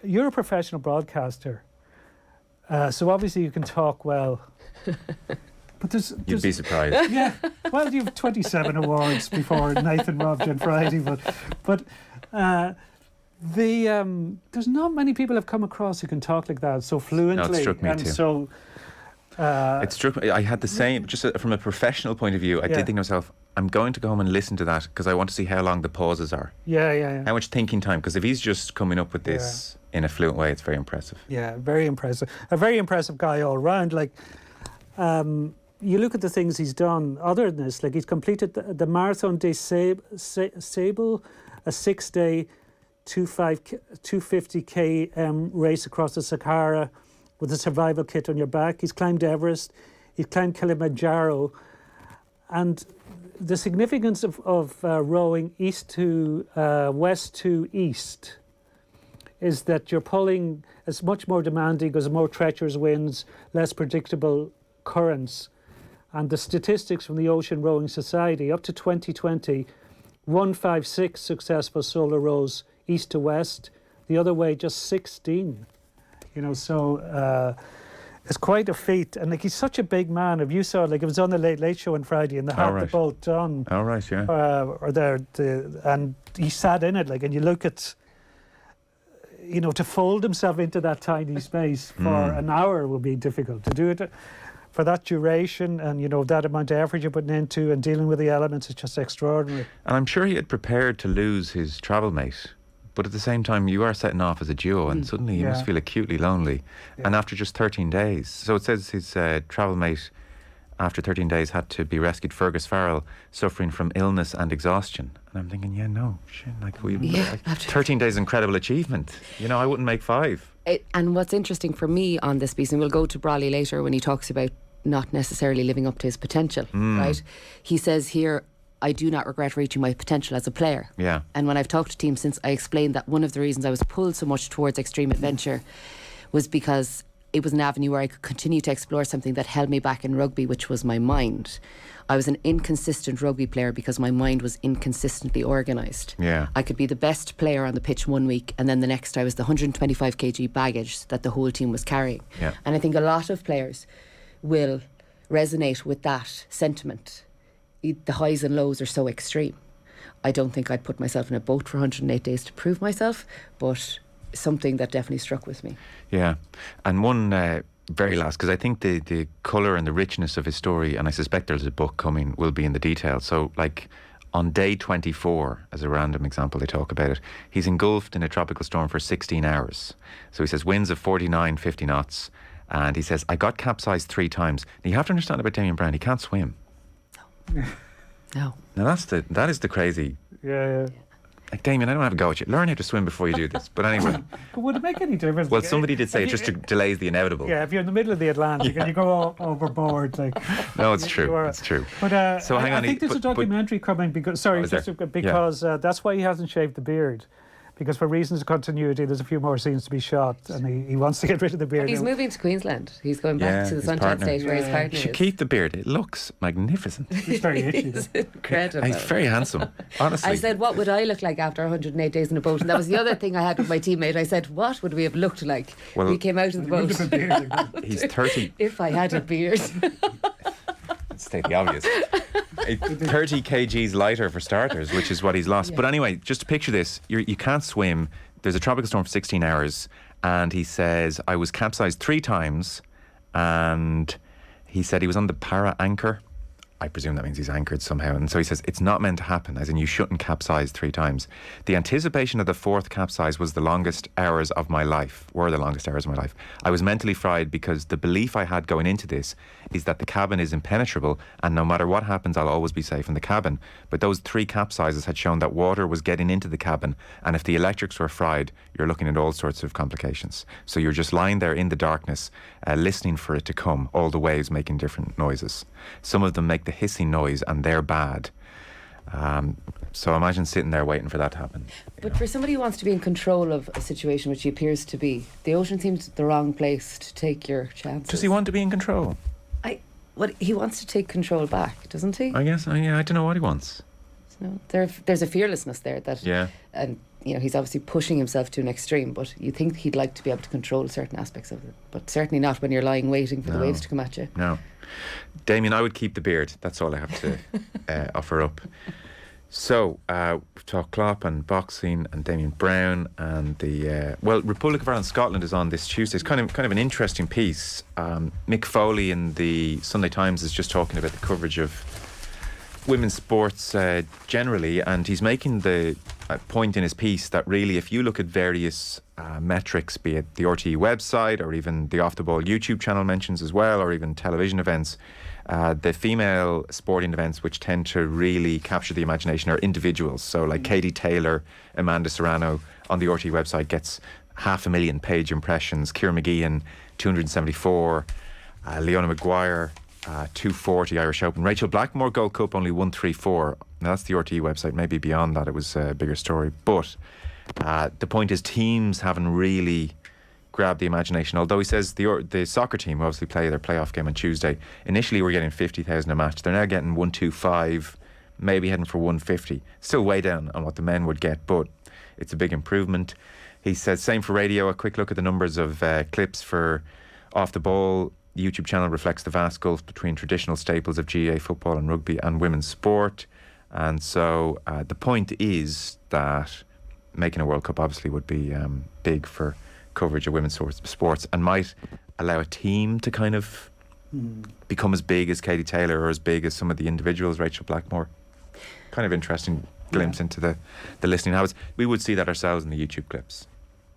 you're a professional broadcaster. So obviously you can talk well, but You'd be surprised. Yeah, well, you've 27 awards before Nathan robbed you on Friday, but there's not many people I've come across who can talk like that so fluently. No, it struck me and too. So it struck me. I had the same, just from a professional point of view. I did think to myself, I'm going to go home and listen to that because I want to see how long the pauses are. Yeah. How much thinking time? Because if he's just coming up with this in a fluent way, it's very impressive. Yeah, very impressive. A very impressive guy all round. Like, you look at the things he's done other than this. Like, he's completed the Marathon des Sables, a 6-day, 250 km race across the Sahara with a survival kit on your back. He's climbed Everest. He's climbed Kilimanjaro. And the significance of rowing west to east is that you're pulling, it's much more demanding because more treacherous winds, less predictable currents. And the statistics from the Ocean Rowing Society, up to 2020, 156 successful solo rows east to west, the other way just 16. So it's quite a feat. And like, he's such a big man. If you saw, like, it was on the Late Late Show on Friday and they had the boat done. Oh, right, yeah. And he sat in it, like, and you look at, to fold himself into that tiny space for an hour would be difficult. To do it for that duration and, that amount of effort you're putting into and dealing with the elements is just extraordinary. And I'm sure he had prepared to lose his travel mate. But at the same time, you are setting off as a duo and suddenly you must feel acutely lonely. Yeah. And after just 13 days. So it says his travel mate, after 13 days, had to be rescued, Fergus Farrell, suffering from illness and exhaustion. And I'm thinking, 13 days incredible achievement. I wouldn't make 5. And what's interesting for me on this piece, and we'll go to Brawley later when he talks about not necessarily living up to his potential, right? He says here, I do not regret reaching my potential as a player. Yeah. And when I've talked to teams since, I explained that one of the reasons I was pulled so much towards extreme adventure was because it was an avenue where I could continue to explore something that held me back in rugby, which was my mind. I was an inconsistent rugby player because my mind was inconsistently organised. Yeah. I could be the best player on the pitch one week and then the next I was the 125 kg baggage that the whole team was carrying. Yeah. And I think a lot of players will resonate with that sentiment. The highs and lows are so extreme. I don't think I'd put myself in a boat for 108 days to prove myself, but something that definitely struck with me. Yeah. And one very last, because I think the colour and the richness of his story, and I suspect there's a book coming, will be in the details. So, like, on day 24, as a random example, they talk about it, he's engulfed in a tropical storm for 16 hours. So he says winds of 49, 50 knots. And he says, I got capsized 3 times. Now, you have to understand about Damien Brown, he can't swim. No. Now that is the crazy. Yeah. Like, Damien, I don't have a go at you. Learn how to swim before you do this. But anyway. But would it make any difference? Well, somebody did say it just delays the inevitable. Yeah, if you're in the middle of the Atlantic and you go overboard, like. No, it's true. It's true. But so hang on. I think there's a documentary coming because that's why he hasn't shaved the beard. Because for reasons of continuity, there's a few more scenes to be shot, and he wants to get rid of the beard. He's moving to Queensland. He's going back to the Sunshine State where his partner He is. should keep the beard. It looks magnificent. He's very itchy. He's incredible. He's very handsome, honestly. I said, what would I look like after 108 days in a boat? And that was the other thing I had with my teammate. I said, what would we have looked like? Well, we came out of the boat. He's 30. If I had a beard. State the obvious. 30 kgs lighter for starters, which is what he's lost. Yeah. But anyway, just to picture this, you can't swim. There's a tropical storm for 16 hours, and he says, I was capsized 3 times, and he said he was on the para anchor, I presume that means he's anchored somehow. And so he says, it's not meant to happen, as in you shouldn't capsize 3 times. The anticipation of the 4th capsize were the longest hours of my life. I was mentally fried because the belief I had going into this is that the cabin is impenetrable and no matter what happens, I'll always be safe in the cabin. But those 3 capsizes had shown that water was getting into the cabin, and if the electrics were fried, you're looking at all sorts of complications. So you're just lying there in the darkness, listening for it to come, all the waves making different noises. Some of them make the hissing noise and they're bad. So imagine sitting there waiting for that to happen. But for somebody who wants to be in control of a situation, which he appears to be, the ocean seems the wrong place to take your chances. Does he want to be in control? He wants to take control back, doesn't he? I guess, yeah, I don't know what he wants. No, there's a fearlessness there that, and he's obviously pushing himself to an extreme, but you think he'd like to be able to control certain aspects of it, but certainly not when you're lying waiting for the waves to come at you. No. Damien, I would keep the beard. That's all I have to offer up. So, we've talked Klopp and boxing and Damien Brown and the Republic of Ireland Scotland is on this Tuesday. It's kind of an interesting piece. Mick Foley in the Sunday Times is just talking about the coverage of women's sports generally, and he's making the point in his piece that really if you look at various metrics, be it the RTE website or even the Off the Ball YouTube channel mentions as well, or even television events, the female sporting events which tend to really capture the imagination are individuals. So like Katie Taylor, Amanda Serrano on the RTE website gets 500,000 page impressions, Kieran McGeehan 274, Leona Maguire 240 Irish Open. Rachel Blackmore Gold Cup only 134. Now that's the RTE website. Maybe beyond that it was a bigger story. But the point is teams haven't really grabbed the imagination. Although he says the soccer team who obviously play their playoff game on Tuesday, initially were getting 50,000 a match. They're now getting 125, maybe heading for 150. Still way down on what the men would get, but it's a big improvement. He says same for radio. A quick look at the numbers of clips for Off the Ball. The YouTube channel reflects the vast gulf between traditional staples of GAA football and rugby and women's sport. And so the point is that making a World Cup obviously would be big for coverage of women's sports and might allow a team to kind of become as big as Katie Taylor or as big as some of the individuals, Rachel Blackmore. Kind of interesting glimpse into the listening habits. We would see that ourselves in the YouTube clips.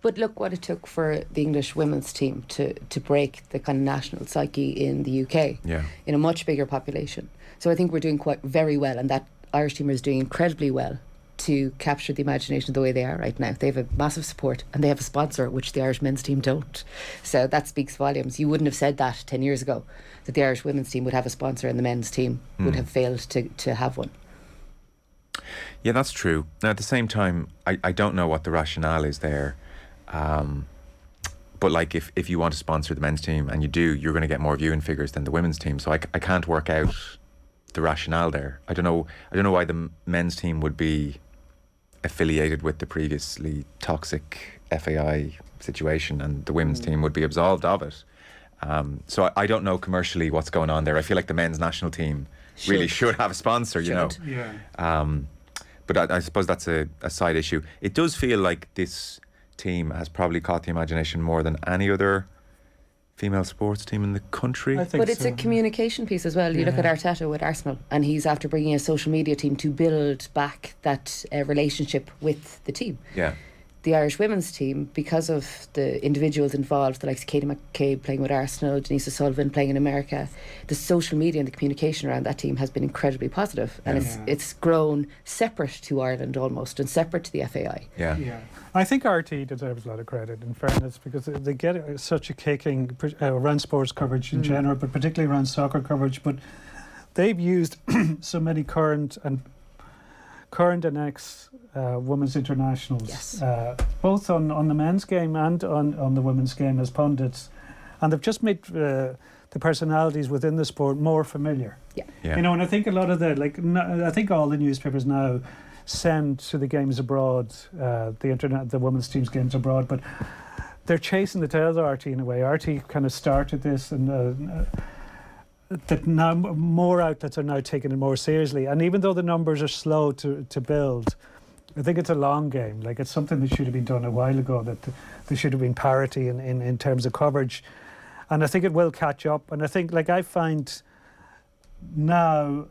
But look what it took for the English women's team to break the kind of national psyche in the UK in a much bigger population. So I think we're doing very well, and that Irish team is doing incredibly well to capture the imagination the way they are right now. They have a massive support and they have a sponsor, which the Irish men's team don't. So that speaks volumes. You wouldn't have said that 10 years ago, that the Irish women's team would have a sponsor and the men's team would have failed to have one. Yeah, that's true. Now, at the same time, I don't know what the rationale is there. But like if you want to sponsor the men's team and you do, you're going to get more viewing figures than the women's team. So I can't work out the rationale there. I don't know why the men's team would be affiliated with the previously toxic FAI situation and the women's team would be absolved of it. So I don't know commercially what's going on there. I feel like the men's national team really should have a sponsor, you know. Yeah. But I suppose that's a side issue. It does feel like this team has probably caught the imagination more than any other female sports team in the country. I think But it's a communication piece as well. You look at Arteta with Arsenal, and he's after bringing a social media team to build back that relationship with the team. Yeah. The Irish women's team, because of the individuals involved, the likes of Katie McCabe playing with Arsenal, Denise O'Sullivan playing in America, the social media and the communication around that team has been incredibly positive, and it's grown separate to Ireland almost and separate to the FAI. Yeah. I think RT deserves a lot of credit, in fairness, because they get such a kicking around sports coverage in general, but particularly around soccer coverage. But they've used so many current and ex women's internationals, both on the men's game and on the women's game as pundits, and they've just made the personalities within the sport more familiar. Yeah. You know, and I think a lot of I think all the newspapers now send to the games abroad, the women's team's games abroad, but they're chasing the tails of RT in a way. RT kind of started this, and that now more outlets are now taking it more seriously. And even though the numbers are slow to build, I think it's a long game. Like, it's something that should have been done a while ago, that there should have been parity in terms of coverage. And I think it will catch up. And I think, like, I find now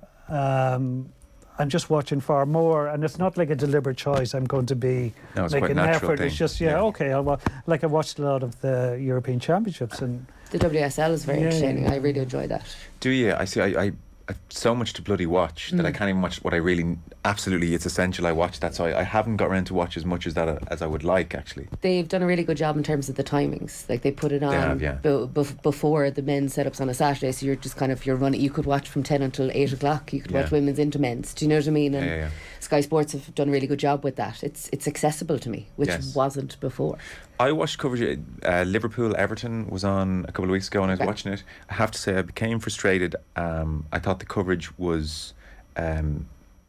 I'm just watching far more, and it's not like a deliberate choice. I'm going to be No, it's make quite an a natural effort. thing. It's just Yeah. okay. Like I watched a lot of the European Championships, and The WSL is very Yeah, entertaining. yeah, I really enjoy that. Do you? I see. I so much to bloody watch that I can't even watch what I really absolutely. It's essential I watch that. So I haven't got around to watch as much as that as I would like actually. They've done a really good job in terms of the timings. Like they put it on have, yeah. before the men's setups on a Saturday, so you're just kind of you're running. You could watch from 10 until 8 o'clock. You could watch Yeah. women's into men's. Do you know what I mean? And Yeah. Sky Sports have done a really good job with that. It's accessible to me, which Yes. wasn't before. I watched coverage. Liverpool Everton was on a couple of weeks ago, and I was Okay. watching it. I have to say, I became frustrated. I thought the coverage was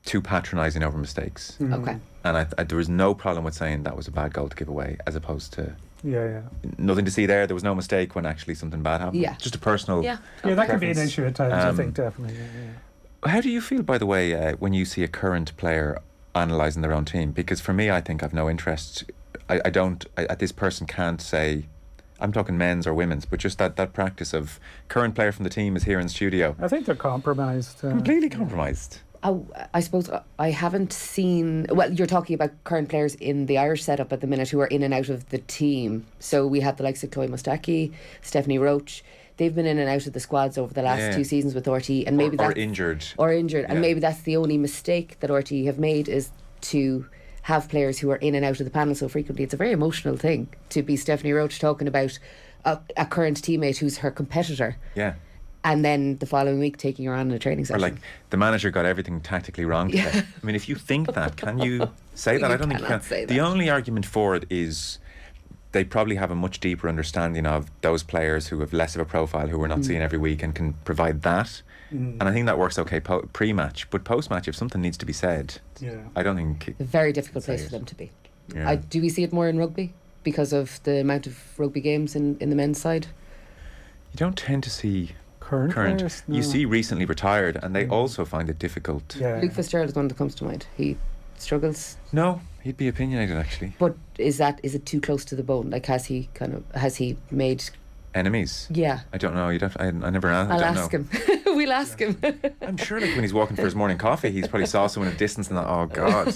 too patronising over mistakes, Okay. and there was no problem with saying that was a bad goal to give away, as opposed to yeah. nothing to see there. There was no mistake when actually something bad happened. Yeah. Just a personal. Yeah. Yeah, that could be an preference. issue at times. I Um, think definitely. Yeah. How do you feel, by the way, when you see a current player analysing their own team? Because for me, I think I've no interest. I don't. This person can't say. I'm talking men's or women's, but just that practice of current player from the team is here in studio. I think they're compromised. Completely compromised. I suppose I haven't seen. Well, you're talking about current players in the Irish setup at the minute who are in and out of the team. So we have the likes of Chloe Mustaki, Stephanie Roach. They've been in and out of the squads over the last Yeah. 2 seasons with RT, and maybe or that's injured. and Yeah. maybe that's the only mistake that RT have made is to have players who are in and out of the panel so frequently. It's a very emotional thing to be Stephanie Roach talking about a current teammate who's her competitor, Yeah. and then the following week taking her on in a training Or session. like the manager got everything tactically wrong today. Yeah. I mean, if you think that, can you say that? You I don't think you cannot can. say The that. only argument for it is they probably have a much deeper understanding of those players who have less of a profile, who we're not seeing every week, and can provide that. And I think that works okay pre-match. But post-match, if something needs to be said, Yeah. I don't think. a very difficult place Say for it. them to be. Yeah. Do we see it more in rugby because of the amount of rugby games in the men's side? You don't tend to see Current players? You No. see recently retired, and they also find it difficult. Yeah. Luke Fitzgerald is one that comes to mind. He struggles, No, he'd be opinionated actually. but is it too close to the bone? Like has he made? Enemies. Yeah, I don't know. I never asked. I'll I don't ask know. him. We'll ask him. I'm sure, like when he's walking for his morning coffee, he's probably saw someone in the distance and thought, "Oh God,"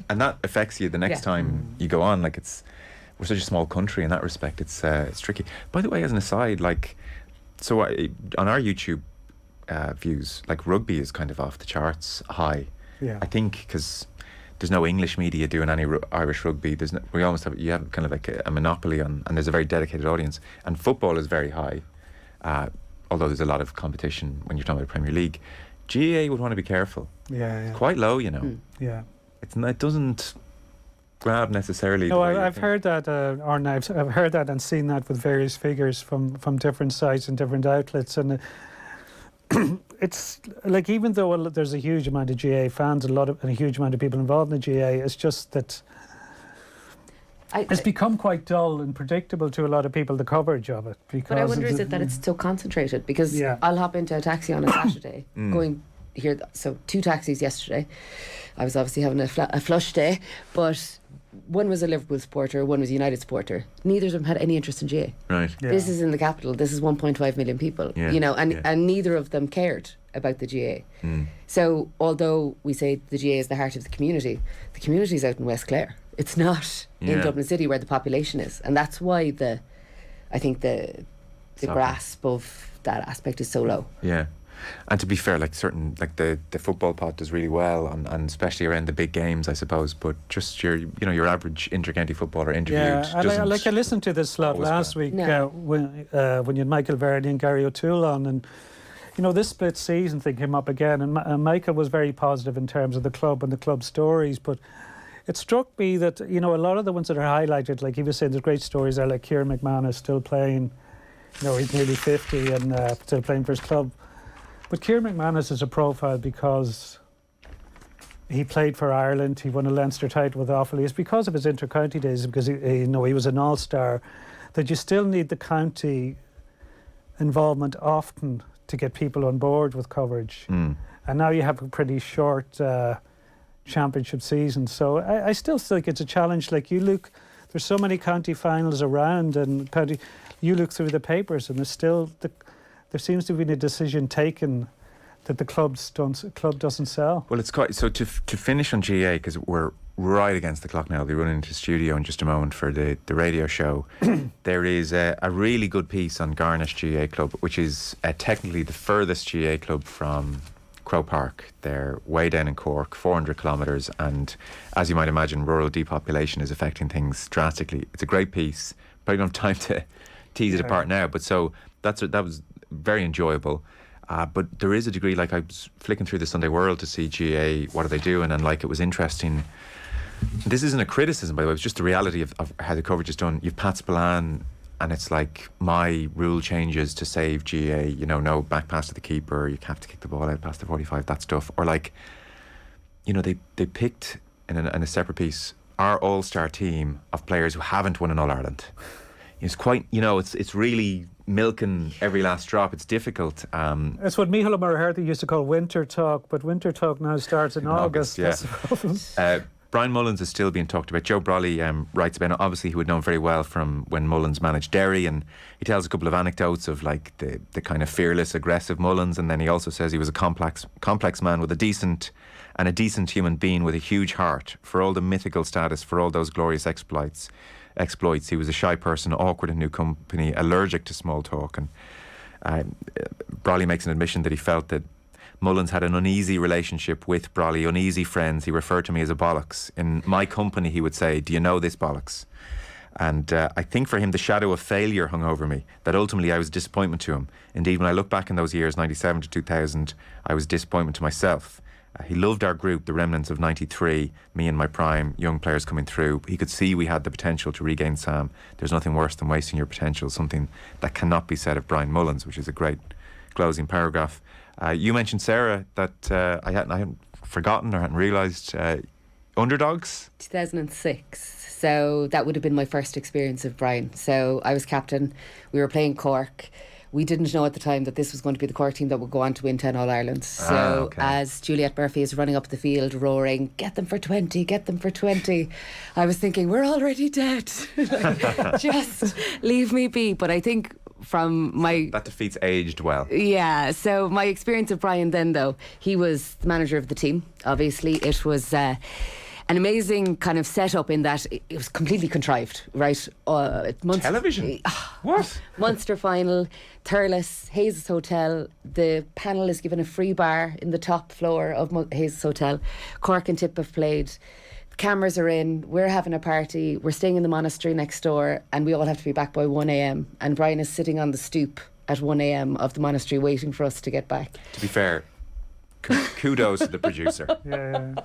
and that affects you the next Yeah. time you go on. Like we're such a small country in that respect. It's tricky. By the way, as an aside, on our YouTube views, like rugby is kind of off the charts high. Yeah. I think because there's no English media doing any Irish rugby. We almost have kind of like a monopoly on, and there's a very dedicated audience. And football is very high, although there's a lot of competition when you're talking about Premier League. GAA would want to be careful. Yeah. Quite low, Yeah. It doesn't grab necessarily. No, the way you I've think. heard that, I've heard that and seen that with various figures from different sites and different outlets, and it's like even though there's a huge amount of GA fans, and a huge amount of people involved in the GA, it's just that it's become quite dull and predictable to a lot of people, the coverage of it. Because But I wonder, of is the- it that it's so concentrated? Because Yeah. I'll hop into a taxi on a Saturday, going here. So 2 taxis yesterday. I was obviously having a flush day, but one was a Liverpool supporter, one was a United supporter. Neither of them had any interest in GA. Right. Yeah. This is in the capital. This is 1.5 million people. Yeah, And yeah. neither of them cared about the GA. So although we say the GA is the heart of the community is out in West Clare. It's not in Yeah. Dublin City where the population is, and that's why I think the Soccer. grasp of that aspect is so low. Yeah. And to be fair, the football pod does really well, and especially around the big games, I suppose. But just your average inter-county footballer interviewed. Yeah, I listened to this slot always last well. week No. when you had Michael Verdi and Gary O'Toole on, and this split season thing came up again, and Michael was very positive in terms of the club and the club stories, but it struck me that a lot of the ones that are highlighted, like he was saying, there's great stories there, like Kieran McManus still playing. He's nearly 50 and still playing for his club. But Kieran McManus is a profile because he played for Ireland. He won a Leinster title with Offaly. It's because of his inter-county days, because he was an all-star, that you still need the county involvement often to get people on board with coverage. And now you have a pretty short championship season. So I still think it's a challenge. Like you look, there's so many county finals around, and you look through the papers, and there's still there seems to be a decision taken that the club doesn't sell. Well, it's quite so to finish on GA, because we're right against the clock now. I'll be running into the studio in just a moment for the radio show. There is a really good piece on Garnish GA Club, which is technically the furthest GA club from Crow Park. They're way down in Cork, 400 kilometres, and as you might imagine, rural depopulation is affecting things drastically. It's a great piece. Probably don't have time to tease it apart now, but so that was very enjoyable. But there is a degree, like I was flicking through the Sunday World to see GA, what are they doing, and like it was interesting. This isn't a criticism, by the way, it's just the reality of how the coverage is done. You've Pat Spillane, and it's like my rule changes to save GA, you know, no back pass to the keeper, you have to kick the ball out past the 45, that stuff. Or like, you know, they picked in a separate piece our all-star team of players who haven't won an All-Ireland. It's quite, you know, it's really milking every last drop. It's difficult. It's what Micheál O'Maraharty used to call winter talk, but winter talk now starts in August. Yeah. That's the problem. Brian Mullins is still being talked about. Joe Brolly writes about it. Obviously, he would know very well from when Mullins managed Derry, and he tells a couple of anecdotes of like the kind of fearless, aggressive Mullins, and then he also says he was a complex man with a decent human being with a huge heart for all the mythical status, for all those glorious exploits. He was a shy person, awkward in new company, allergic to small talk, and Brolly makes an admission that he felt that Mullins had an uneasy relationship with Brolly, uneasy friends. He referred to me as a bollocks. In my company, he would say, "Do you know this bollocks?" And I think for him, the shadow of failure hung over me, that ultimately I was a disappointment to him. Indeed, when I look back in those years, 97 to 2000, I was a disappointment to myself. He loved our group, the remnants of 93, me and my prime, young players coming through. He could see we had the potential to regain Sam. There's nothing worse than wasting your potential, something that cannot be said of Brian Mullins, which is a great closing paragraph. You mentioned, Sarah, that I hadn't forgotten or hadn't realised Underdogs? 2006. So that would have been my first experience of Brian. So I was captain. We were playing Cork. We didn't know at the time that this was going to be the Cork team that would go on to win 10 All-Irelands. So as Juliette Murphy is running up the field roaring, "Get them for 20, get them for 20," I was thinking, we're already dead. Just leave me be. But I think from my... That defeat's aged well. Yeah, so my experience of Brian then, though, he was the manager of the team. Obviously, it was... an amazing kind of setup in that it was completely contrived, right? Television? What? Munster final, Thurles, Hayes Hotel. The panel is given a free bar in the top floor of Hayes Hotel. Cork and Tip have played. The cameras are in. We're having a party. We're staying in the monastery next door, and we all have to be back by 1 a.m. And Brian is sitting on the stoop at 1 a.m. of the monastery waiting for us to get back. To be fair, kudos to the producer. Yeah.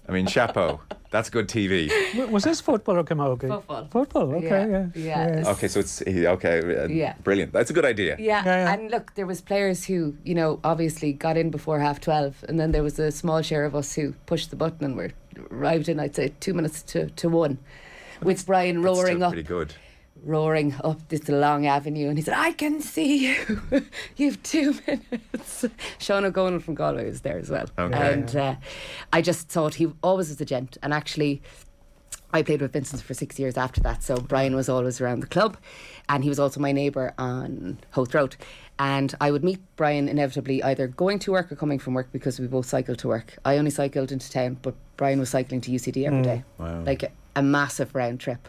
I mean, chapeau. That's good TV. Was this football or camogie? Football, okay, yeah. Okay, so it's... Okay, brilliant. That's a good idea. Yeah, and look, there was players who, you know, obviously got in before 12:30, and then there was a small share of us who pushed the button and were arrived in, I'd say, 2 minutes to 1, with Brian roaring up. Pretty good. Roaring up this long avenue, and he said, "I can see you. You've 2 minutes." Sean O'Connell from Galway was there as well. Okay. And I just thought he always was a gent. And actually, I played with Vincent for 6 years after that, so Brian was always around the club, and he was also my neighbour on Howth Road. And I would meet Brian inevitably either going to work or coming from work, because we both cycled to work. I only cycled into town, but Brian was cycling to UCD every day. Wow. Like a massive round trip.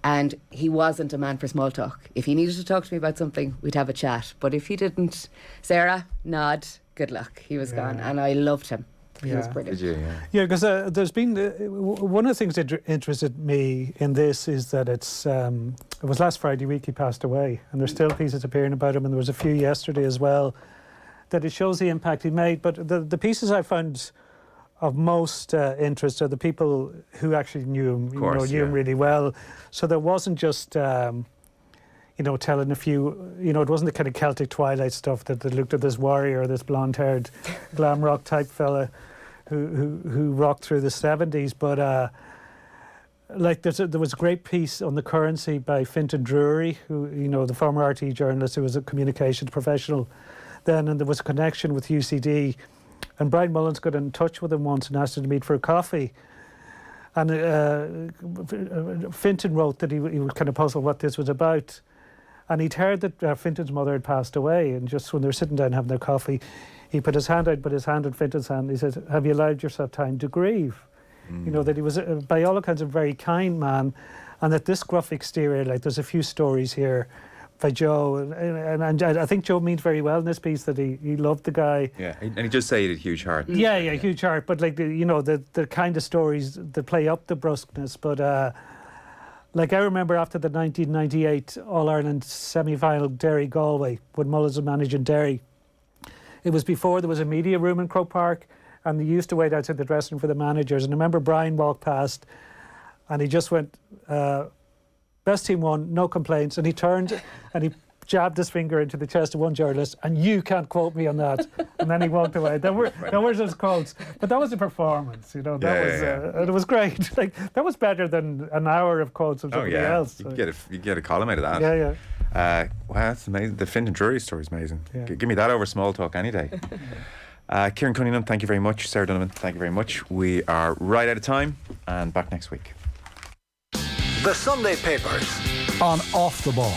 And he wasn't a man for small talk. If he needed to talk to me about something, we'd have a chat. But if he didn't, Sarah, nod, good luck. He was gone. And I loved him. He was brilliant. Did you? Yeah, because there's been... one of the things that interested me in this is that it was last Friday week he passed away. And there's still pieces appearing about him. And there was a few yesterday as well. That it shows the impact he made. But the pieces I found of most interest are the people who actually knew him, him really well. So there wasn't just, telling a few, it wasn't the kind of Celtic Twilight stuff that looked at this warrior, this blonde-haired glam rock type fella who rocked through the 70s. But there was a great piece on the currency by Fintan Drury, who, the former RT journalist who was a communications professional then, and there was a connection with UCD. And Brian Mullins got in touch with him once and asked him to meet for a coffee. And Fintan wrote that he would kind of puzzle what this was about. And he'd heard that Fintan's mother had passed away. And just when they were sitting down having their coffee, he put his hand out, but his hand had fit his hand. He said, "Have you allowed yourself time to grieve?" You know, that he was, by all accounts, a very kind man, and that this gruff exterior, like there's a few stories here by Joe, and I think Joe means very well in this piece that he loved the guy. Yeah, and he does say he had a huge heart. Yeah, huge heart, but like, the kind of stories that play up the brusqueness, but like I remember after the 1998 All-Ireland semi-final Derry-Galway, when Mullins was managing Derry, it was before there was a media room in Croke Park, and they used to wait outside the dressing room for the managers. And I remember Brian walked past and he just went, best team won, no complaints. And he turned and he jabbed his finger into the chest of one journalist, and you can't quote me on that. And then he walked away. There were just quotes. But that was a performance, and it was great. Like, that was better than an hour of quotes of somebody else. You get a column out of that. Yeah. Wow, that's amazing. The Fintan Drury story is amazing. Yeah. Give me that over small talk any day. Kieran Cunningham, thank you very much. Sarah Donovan, thank you very much. We are right out of time and back next week. The Sunday Papers on Off the Ball.